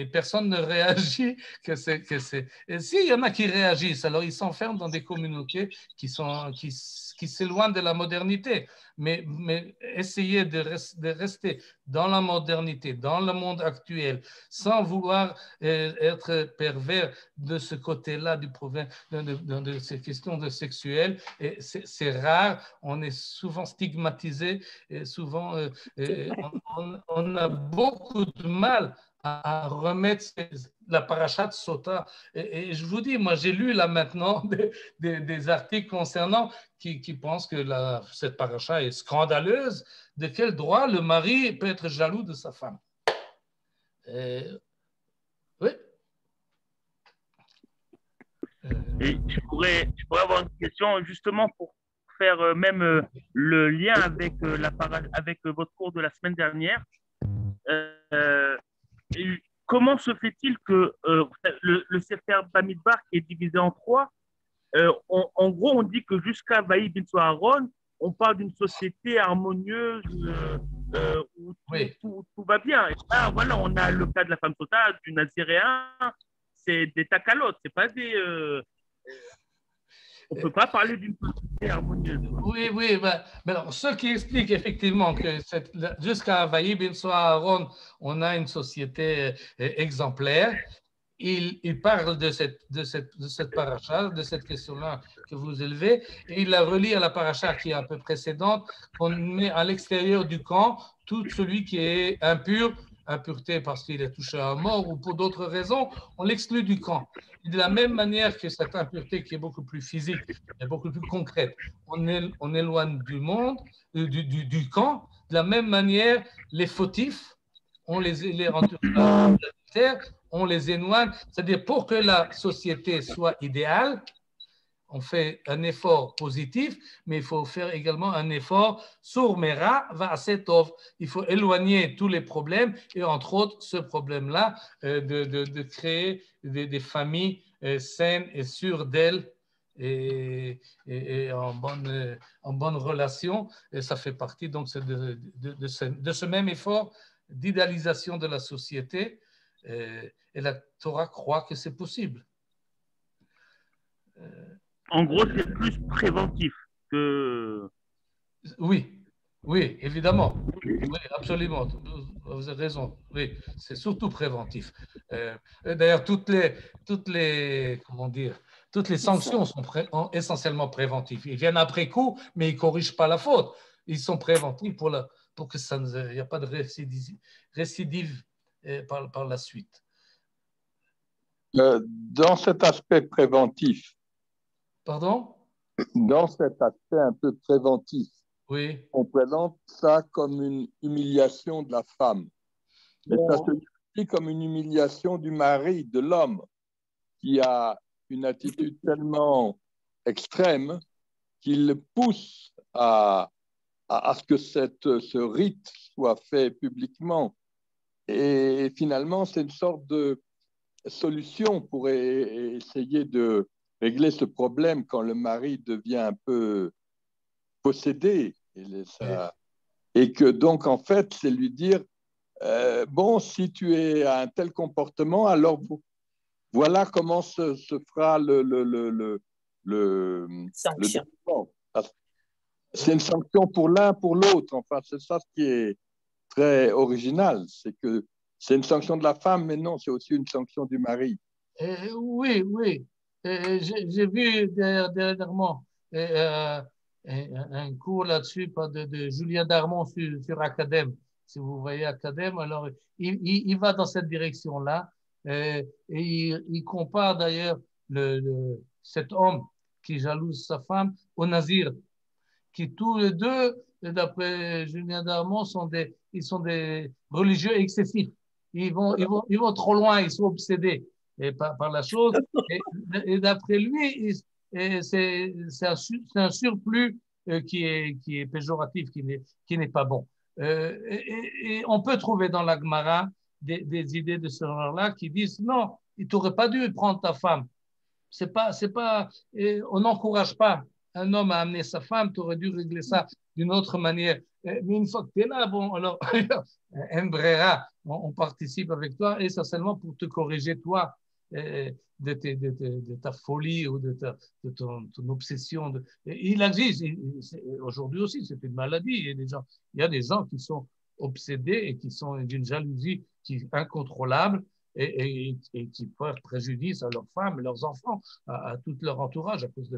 personne ne réagit que c'est. Et s'il y en a qui réagissent, alors ils s'enferment dans des communautés qui s'éloignent de la modernité. Mais essayer de rester dans la modernité, dans le monde actuel, sans vouloir être pervers de ce côté-là du problème, de ces questions de sexuelles, c'est rare. On est souvent stigmatisé et souvent on a beaucoup de mal à remettre la parachat Sota. Et je vous dis, moi j'ai lu là maintenant des articles concernant qui pensent que cette paracha est scandaleuse. De quel droit le mari peut être jaloux de sa femme? Oui. Et je pourrais avoir une question justement pour faire le lien avec, avec votre cours de la semaine dernière. Et comment se fait-il que le Sefer Bamidbar qui est divisé en trois, en gros, on dit que jusqu'à Vaï bin Aaron, on parle d'une société harmonieuse où Oui. tout va bien. Et là, voilà, on a le cas de la femme sota, du Naziréen, c'est des takalotes, c'est pas des. On ne peut pas parler d'une société harmonieuse. Oui, oui. Mais alors, ce qui explique effectivement que jusqu'à Vaï bin Aaron, on a une société exemplaire. Il parle de cette paracha, de cette question-là que vous élevez, et il la relie à la paracha qui est un peu précédente, qu'on met à l'extérieur du camp tout celui qui est impur, impureté parce qu'il est touché à mort ou pour d'autres raisons, on l'exclut du camp. Et de la même manière que cette impureté qui est beaucoup plus physique et beaucoup plus concrète, on éloigne du monde, du camp, de la même manière, les fautifs, on les rend on les éloigne. C'est-à-dire, pour que la société soit idéale, on fait un effort positif, mais il faut faire également un effort sur Mera Va'asetov. Il faut éloigner tous les problèmes, et entre autres, ce problème-là, de créer des familles saines et sûres d'elles et en bonne relation. Et ça fait partie donc de ce même effort d'idéalisation de la société. Et la Torah croit que c'est possible. En gros, c'est plus préventif que. Oui, oui, évidemment. Oui, absolument. Vous avez raison. Oui, c'est surtout préventif. D'ailleurs, comment dire, toutes les sanctions sont essentiellement préventives. Ils viennent après coup, mais ils ne corrigent pas la faute. Ils sont préventifs pour que ça il n'y a pas de récidive par la suite. Dans cet aspect préventif, Pardon? dans cet aspect un peu préventif, Oui. on présente ça comme une humiliation de la femme. Mais ça se dit comme une humiliation du mari, de l'homme, qui a une attitude tellement extrême qu'il le pousse à ce que ce rite soit fait publiquement. Et finalement, c'est une sorte de solution pour essayer de régler ce problème quand le mari devient un peu possédé. Et que donc, en fait, c'est lui dire, bon, si tu es à un tel comportement, alors voilà comment se fera sanction. C'est une sanction pour l'un, pour l'autre. Enfin, c'est ça ce qui est très original, c'est que c'est une sanction de la femme, mais non, c'est aussi une sanction du mari. Oui, oui. J'ai vu dernièrement un cours là-dessus de Julien Darmon sur Academ. Si vous voyez Academ, alors il va dans cette direction-là et il compare d'ailleurs cet homme qui jalouse sa femme au nazir, qui tous les deux, d'après Julien Darmon, ils sont des religieux excessifs. Ils vont trop loin, ils sont obsédés par la chose. Et d'après lui, c'est un surplus qui est péjoratif, qui n'est pas bon. Et on peut trouver dans la Gemara des idées de ce genre-là qui disent non, tu n'aurais pas dû prendre ta femme. On n'encourage pas un homme à amener sa femme, tu aurais dû régler ça d'une autre manière. Mais une fois que tu es là, bon, alors, on participe avec toi essentiellement pour te corriger, toi, de ta folie ou de ton obsession. Il existe, aujourd'hui aussi, c'est une maladie. Il y a des gens qui sont obsédés et qui sont d'une jalousie qui est incontrôlable et qui peuvent préjudice à leurs femmes, leurs enfants, à tout leur entourage à cause de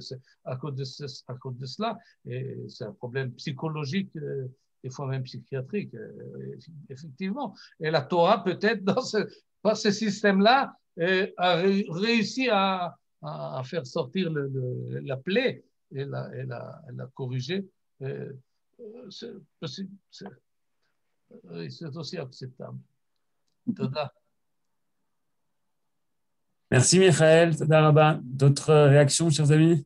cela. Et c'est un problème psychologique, des fois même psychiatrique, effectivement. Et la Torah, peut-être, dans ce système-là, a réussi à faire sortir la plaie et la corriger. C'est aussi acceptable. Tada. Merci, Michael. Toda rabba. D'autres réactions, chers amis?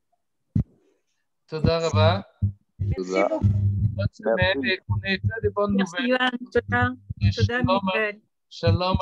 Toda rabba. Merci beaucoup. Bonne semaine et qu'on ait que des bonnes Merci, nouvelles. Yohan. Toda, Shalom, Michael. shalom.